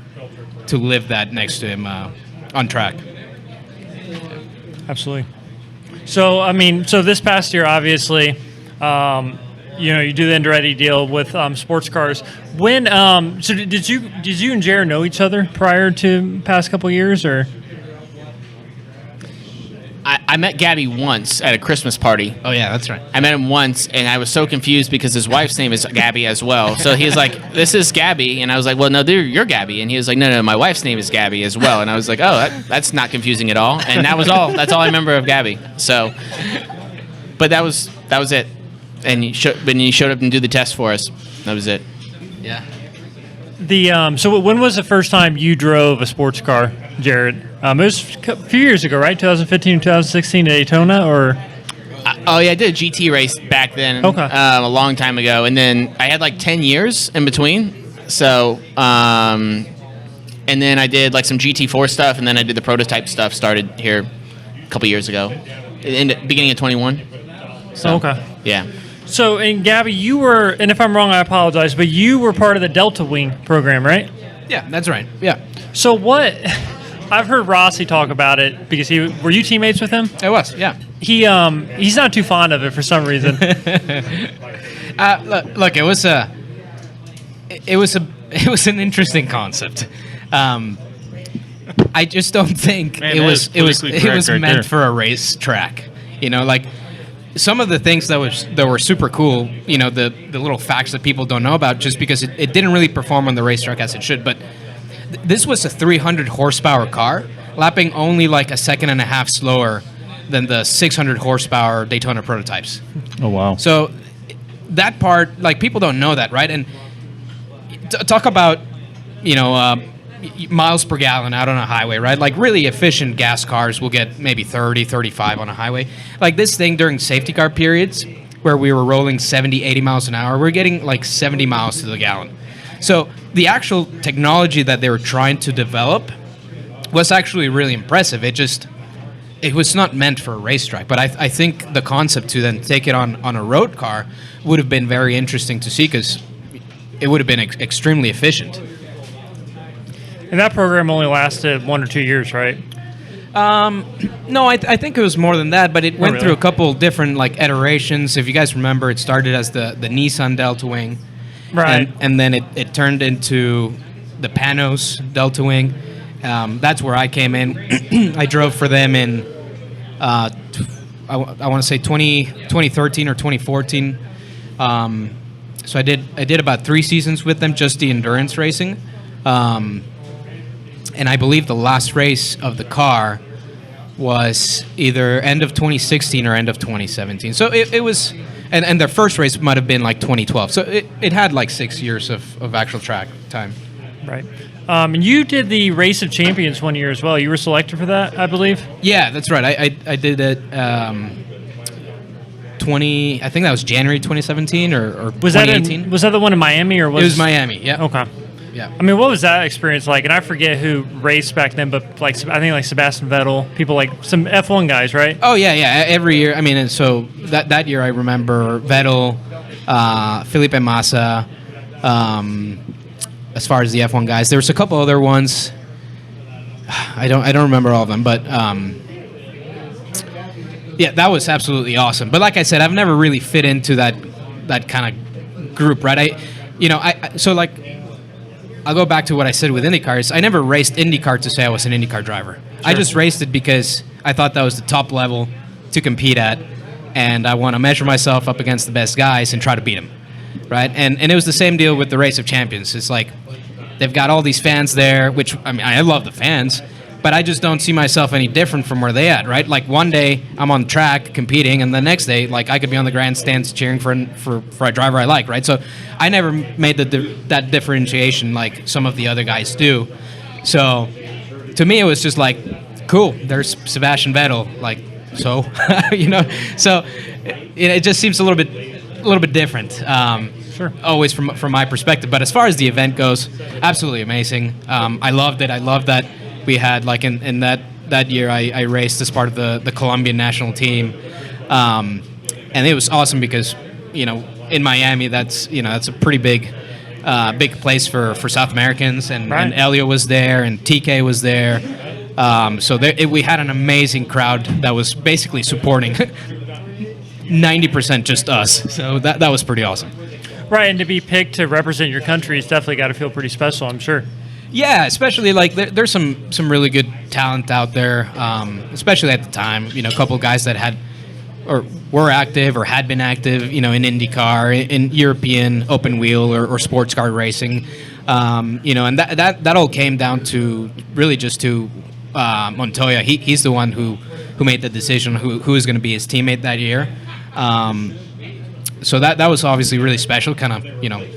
live that next to him on track. Absolutely. So this past year, obviously, you do the Andretti deal with sports cars. When so did you and Jarett know each other prior to past couple years, or? I met Gabby once at a Christmas party. Oh, yeah, that's right. I met him once, and I was so confused because his wife's name is Gabby as well. So he was like, this is Gabby. And I was like, well, no, you're Gabby. And he was like, no, my wife's name is Gabby as well. And I was like, oh, that's not confusing at all. And that was all. That's all I remember of Gabby. So, but that was it. And he showed up and do the test for us. That was it. Yeah. So when was the first time you drove a sports car, Jarett? It was a few years ago, right? 2015, 2016 at Daytona, or? I did a GT race back then. Okay. A long time ago, and then I had like 10 years in between. So, and then I did like some GT4 stuff, and then I did the prototype stuff. Started here a couple years ago, in the beginning of 21. So, okay. Yeah. So, and Gabby, you were, and if I'm wrong, I apologize, but you were part of the Delta Wing program, right? Yeah, that's right. Yeah. So what? I've heard Rossi talk about it because were you teammates with him? I was. Yeah. He's not too fond of it for some reason. Look, it was an interesting concept. I just don't think it was meant for a race track. Like some of the things that were super cool. The little facts that people don't know about just because it didn't really perform on the racetrack as it should. But this was a 300 horsepower car, lapping only like a second and a half slower than the 600 horsepower Daytona prototypes. Oh, wow. So that part, like, people don't know that, right? And talk about, miles per gallon out on a highway, right? Like really efficient gas cars will get maybe 30, 35 on a highway. Like this thing during safety car periods where we were rolling 70, 80 miles an hour, we're getting like 70 miles to the gallon. So the actual technology that they were trying to develop was actually really impressive. It was not meant for a racetrack, but I think the concept to then take it on a road car would have been very interesting to see because it would have been extremely efficient. And that program only lasted 1 or 2 years, right? No, I think it was more than that, but it went really? through a couple different like iterations. If you guys remember, it started as the Nissan Delta Wing, Right. and then it turned into the Panos Delta Wing. That's where I came in. I drove for them in, I want to say 2013 or 2014. So I did about 3 seasons with them, just the endurance racing. And I believe the last race of the car was either end of 2016 or end of 2017. So it was, and their first race might have been like 2012. So it had like 6 years of actual track time. Right. And you did the Race of Champions 1 year as well. You were selected for that, I believe. Yeah, that's right. I did it. I think that was January 2017 or Was 2018. was that the one in Miami or was It was Miami. Yeah. Okay. Yeah. I mean, what was that experience like? And I forget who raced back then, but like I think like Sebastian Vettel, people like some F1 guys, right? Oh yeah. Every year. I mean, and so that year I remember Vettel, Felipe Massa. As far as the F1 guys, there was a couple other ones. I don't remember all of them, but yeah, that was absolutely awesome. But like I said, I've never really fit into that kind of group, right? So like I'll go back to what I said with IndyCars. I never raced IndyCar to say I was an IndyCar driver. Sure. I just raced it because I thought that was the top level to compete at, and I want to measure myself up against the best guys and try to beat them, right? And it was the same deal with the Race of Champions. It's like they've got all these fans there, which, I mean, I love the fans, but I just don't see myself any different from where they at, right? Like one day I'm on track competing, and the next day, like I could be on the grandstands cheering for a driver I like, right? So I never made that differentiation like some of the other guys do. So to me, it was just like, cool, there's Sebastian Vettel, like, so, so it just seems a little bit different. Sure. Always from my perspective. But as far as the event goes, absolutely amazing. I loved it. I loved that we had, like, in that year, I raced as part of the Colombian national team. And it was awesome because, in Miami, that's a pretty big place for South Americans. And, right. and Elio was there and TK was there. So we had an amazing crowd that was basically supporting 90% just us. So that was pretty awesome. Right, and to be picked to represent your country has definitely got to feel pretty special, I'm sure. Yeah, especially like there's some really good talent out there, especially at the time. A couple of guys that had or were active or had been active, in IndyCar, in European open wheel or sports car racing, and that all came down to really just to Montoya. He's the one who made the decision who is going to be his teammate that year. So that was obviously really special. Kind of,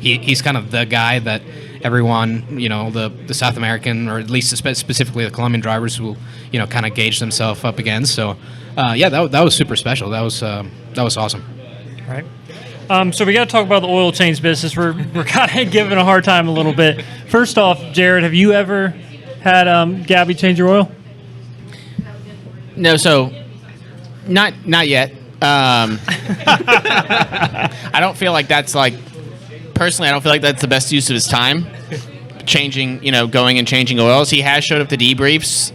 he's kind of the guy that everyone, the South American or at least specifically the Colombian drivers will, kind of gauge themselves up against. So, that was super special. That was awesome. Right. So we got to talk about the oil change business. We're kind of giving a hard time a little bit. First off, Jarett, have you ever had Gabby change your oil? No, so not yet. I don't feel like that's personally, I don't feel like that's the best use of his time. Changing, going and changing oils. He has showed up to debriefs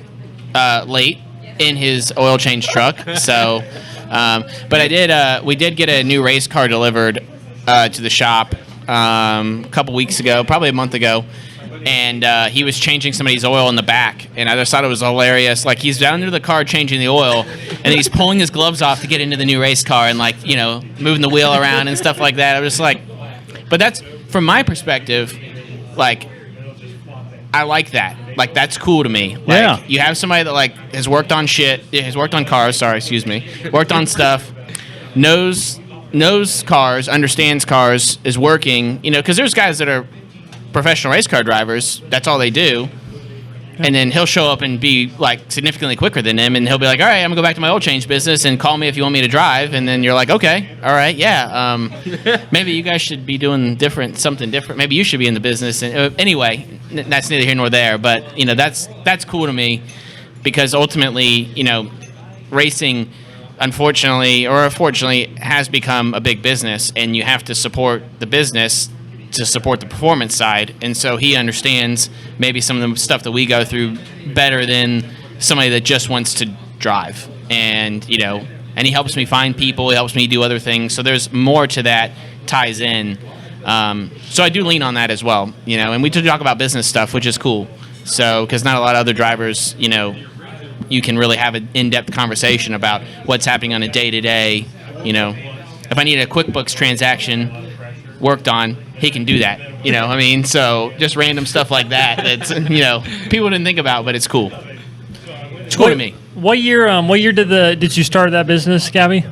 late in his oil change truck. So, but we did get a new race car delivered to the shop a couple weeks ago, probably a month ago. And he was changing somebody's oil in the back, and I just thought it was hilarious. Like, he's down near the car changing the oil, and he's pulling his gloves off to get into the new race car and, moving the wheel around and stuff like that. I was just like, but that's, from my perspective, I like that. Like, that's cool to me. Yeah. You have somebody that, has worked on cars, worked on stuff, knows cars, understands cars, is working, because there's guys that are professional race car drivers, that's all they do, And then he'll show up and be like significantly quicker than him, and he'll be like, all right, I'm gonna go back to my oil change business and call me if you want me to drive. And then you're like, okay, all right, yeah, maybe you guys should be doing something different. Maybe you should be in the business. And anyway, that's neither here nor there. But that's cool to me, because ultimately, racing, unfortunately or fortunately, has become a big business, and you have to support the business to support the performance side. And so he understands maybe some of the stuff that we go through better than somebody that just wants to drive. And and he helps me find people, he helps me do other things, so there's more to that ties in. So I do lean on that as well, and we do talk about business stuff, which is cool. So because not a lot of other drivers, you can really have an in-depth conversation about what's happening on a day-to-day. If I need a QuickBooks transaction worked on, he can do that. So just random stuff like that. That's people didn't think about, but it's cool. It's cool to me. What year? Did you start that business, Gabby?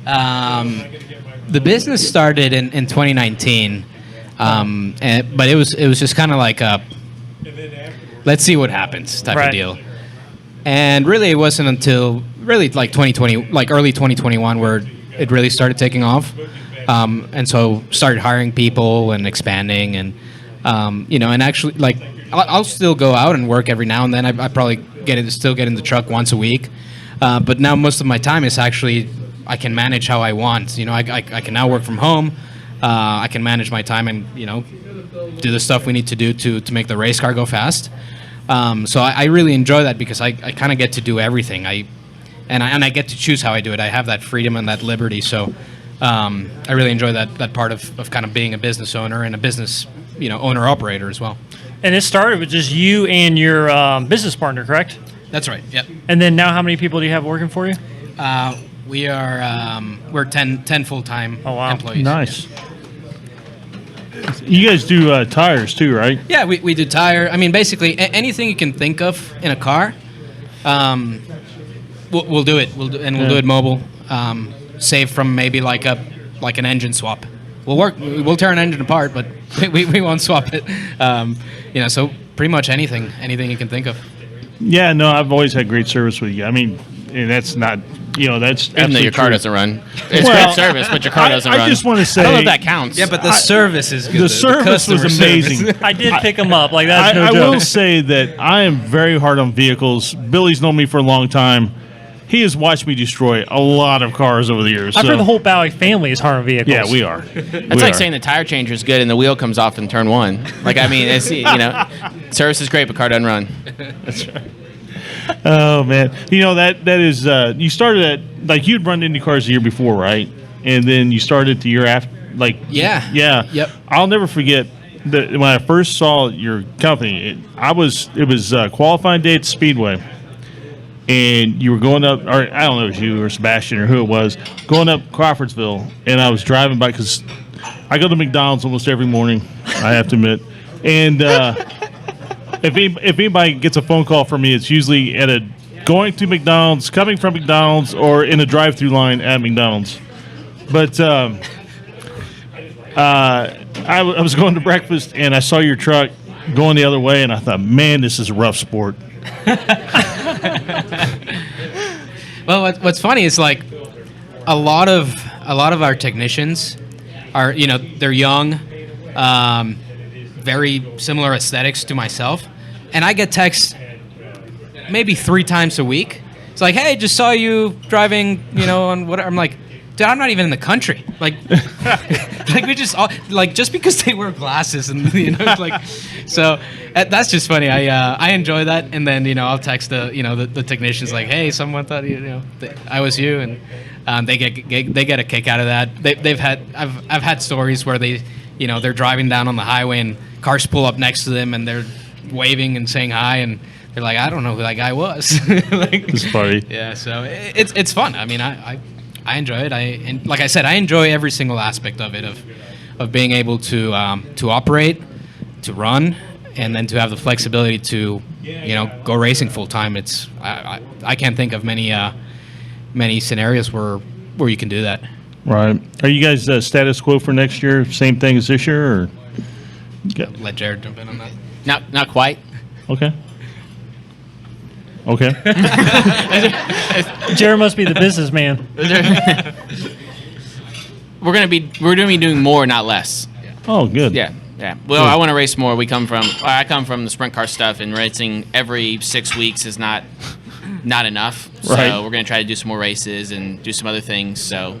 The business started in 2019, but it was just kind of like a let's see what happens type of deal. And really, it wasn't until really like 2020, like early 2021, where it really started taking off. And so started hiring people and expanding, and and actually, like, I'll still go out and work every now and then. I probably still get in the truck once a week, but now most of my time is actually I can manage how I want. I can now work from home. I can manage my time and do the stuff we need to do to make the race car go fast. So I really enjoy that, because I kind of get to do everything. I get to choose how I do it. I have that freedom and that liberty. So I really enjoy that part of kind of being a business owner and a business owner operator as well. And it started with just you and your business partner, correct? That's right. Yep. And then now, how many people do you have working for you? We're 10 full-time employees. Nice. You guys do tires too, right? Yeah, we do tire. I mean, basically anything you can think of in a car, we'll do it. We'll do it mobile. Save from maybe like an engine swap. We'll tear an engine apart, but we won't swap it. So pretty much anything you can think of. Yeah, no, I've always had great service with you. I mean, and that's not, that's even though your car doesn't run. It's great service, but your car doesn't run. I just want to say, I don't know if that counts. Yeah, but the service is good. The service was amazing. I did pick them up. Like that's no I joke. will say that I am very hard on vehicles. Billy's known me for a long time. He has watched me destroy a lot of cars over the years. I've heard the whole Bowie family is hard on vehicles. Yeah, we are. It's like saying the tire changer is good and the wheel comes off in turn one. Like, I mean, it's, service is great, but car doesn't run. That's right. Oh man, that is you started at, like, you'd run Indy cars the year before, right? And then you started the year after, like yeah. Yep. I'll never forget that when I first saw your company. It was qualifying day at Speedway. And you were going up, or I don't know if it was you or Sebastian or who it was, going up Crawfordsville, and I was driving by, because I go to McDonald's almost every morning, I have to admit. And if anybody gets a phone call from me, it's usually going to McDonald's, coming from McDonald's, or in a drive-through line at McDonald's. But I was going to breakfast, and I saw your truck going the other way, and I thought, man, this is a rough sport. Well, what's funny is, like, a lot of our technicians are, they're young, very similar aesthetics to myself, and I get texts maybe 3 times a week. It's like, hey, just saw you driving, on whatever. I'm like, dude, I'm not even in the country. Like, we just all, like, just because they wear glasses and like, so that's just funny. I enjoy that, and then I'll text the technicians like, hey, someone thought I was you, and they get a kick out of that. I've had stories where they're driving down on the highway and cars pull up next to them and they're waving and saying hi, and they're like, I don't know who that guy was. Like, it's funny. Yeah, so it's fun. I mean, I enjoy it. And like I said, I enjoy every single aspect of it, of being able to operate, to run, and then to have the flexibility to go racing full time. It's I can't think of many scenarios where you can do that. Right. Are you guys status quo for next year? Same thing as this year, or? Let Jarett jump in on that. Not quite. Okay. Okay. Jarett must be the businessman. We're gonna be doing more, not less. Oh, good. Yeah. Well, I want to race more. I come from the sprint car stuff, and racing every 6 weeks is not enough. So Right. we're gonna try to do some more races and do some other things. So,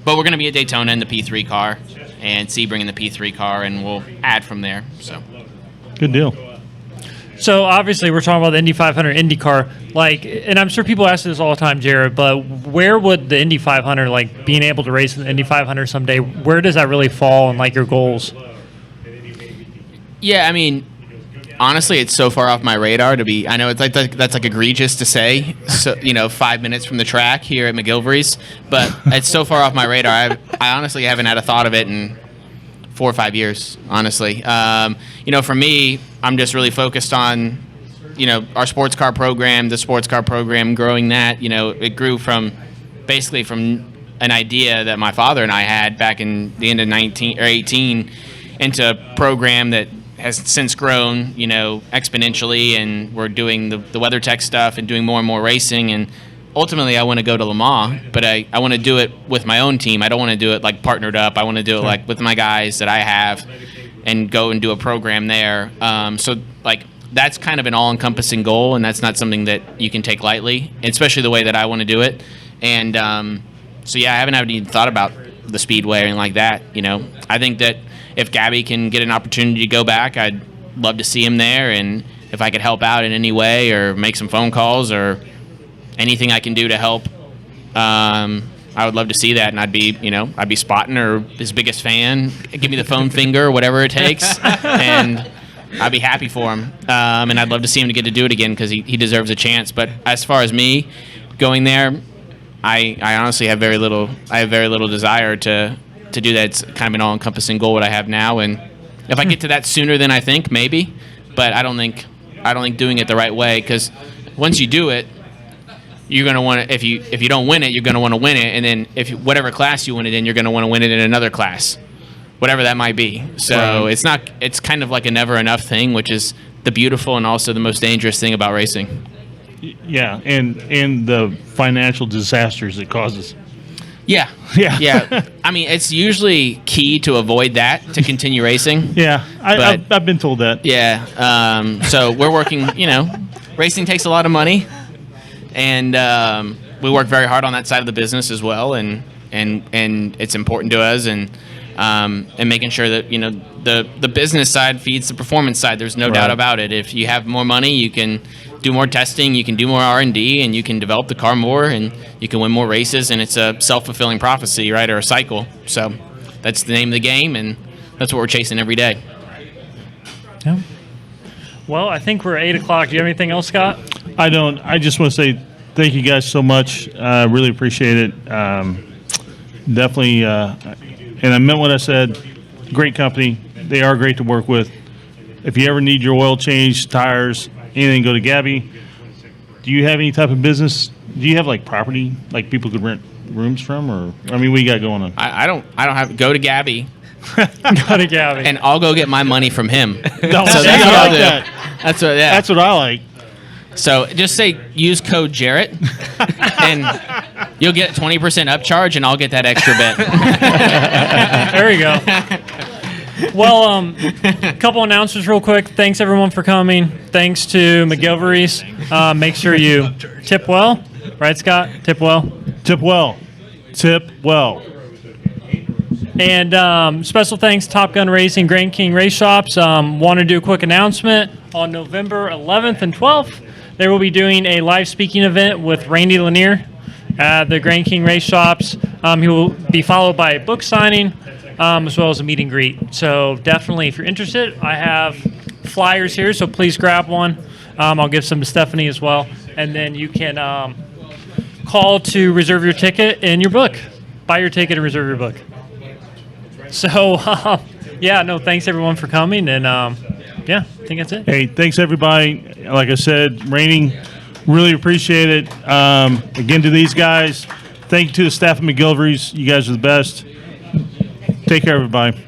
but we're gonna be at Daytona in the P3 car, and Sebring in the P3 car, and we'll add from there. So. Good deal. So obviously we're talking about the Indy 500 IndyCar, and I'm sure people ask this all the time, Jarett, but where would the Indy 500, being able to race in the Indy 500 someday, where does that really fall in your goals? Yeah, I mean, honestly, it's so far off my radar to be. I know that's egregious to say. So 5 minutes from the track here at McGilvery's, but it's so far off my radar. I honestly haven't had a thought of it in 4 or 5 years. Honestly, for me, I'm just really focused on, our sports car program, the sports car program, growing that. It grew from an idea that my father and I had back in the end of 19 or 18 into a program that has since grown, exponentially, and we're doing the WeatherTech stuff and doing more and more racing. And ultimately, I want to go to Le Mans, but I want to do it with my own team. I don't want to do it partnered up. I want to do it with my guys that I have, and go and do a program there. So that's kind of an all-encompassing goal, and that's not something that you can take lightly, especially the way that I want to do it. And so yeah, I haven't even thought about the Speedway or anything like that. I think that if Gabby can get an opportunity to go back, I'd love to see him there, and if I could help out in any way or make some phone calls or anything I can do to help, I would love to see that, and I'd be spotting or his biggest fan. Give me the foam finger, whatever it takes, and I'd be happy for him. And I'd love to see him to get to do it again because he deserves a chance. But as far as me going there, I honestly have very little. I have very little desire to do that. It's kind of an all-encompassing goal what I have now, and if I get to that sooner than I think, maybe. But I don't think doing it the right way, because once you do it, you're going to want to, if you don't win it, you're going to want to win it, and then whatever class you win it in, you're going to want to win it in another class, whatever that might be. So it's kind of like a never enough thing, which is the beautiful and also the most dangerous thing about racing. Yeah, and the financial disasters it causes. Yeah. I mean, it's usually key to avoid that, to continue racing. Yeah, I've been told that. Yeah. So we're working. Racing takes a lot of money, and we work very hard on that side of the business as well, and it's important to us, and making sure that the business side feeds the performance side. There's no doubt about it. If you have more money, you can do more testing, you can do more R&D, and you can develop the car more, and you can win more races, and it's a self-fulfilling prophecy, right, or a cycle. So that's the name of the game, and that's what we're chasing every day. Yeah. Well, I think we're at 8 o'clock. Do you have anything else, Scott? I don't. I just want to say thank you guys so much. I really appreciate it. Definitely, and I meant what I said. Great company. They are great to work with. If you ever need your oil change, tires, anything, go to Gabby. Do you have any type of business? Do you have property people could rent rooms from, or what you got going on? I don't have. Go to Gabby. Go to Gabby. And I'll go get my money from him. No, so that's what I'll do. That's what. Yeah. That's what I like. So just say use code Jarett, and you'll get 20% upcharge, and I'll get that extra bit. There you go. Well, a couple announcements real quick. Thanks everyone for coming. Thanks to McGilvery's. Make sure you tip well, right, Scott? Tip well. Tip well. Tip well. And special thanks to Top Gun Racing, Grand King Race Shops. Want to do a quick announcement. On November 11th and 12th, they will be doing a live speaking event with Randy Lanier at the Grand King Race Shops. He will be followed by a book signing, as well as a meet and greet. So definitely, if you're interested, I have flyers here, so please grab one. I'll give some to Stephanie as well. And then you can call to reserve your ticket and your book. Buy your ticket and reserve your book. So, thanks everyone for coming, and I think that's it. Hey, thanks everybody. Like I said, raining, really appreciate it. Again, to these guys, thank you to the staff of McGilvery's. You guys are the best. Take care, everybody.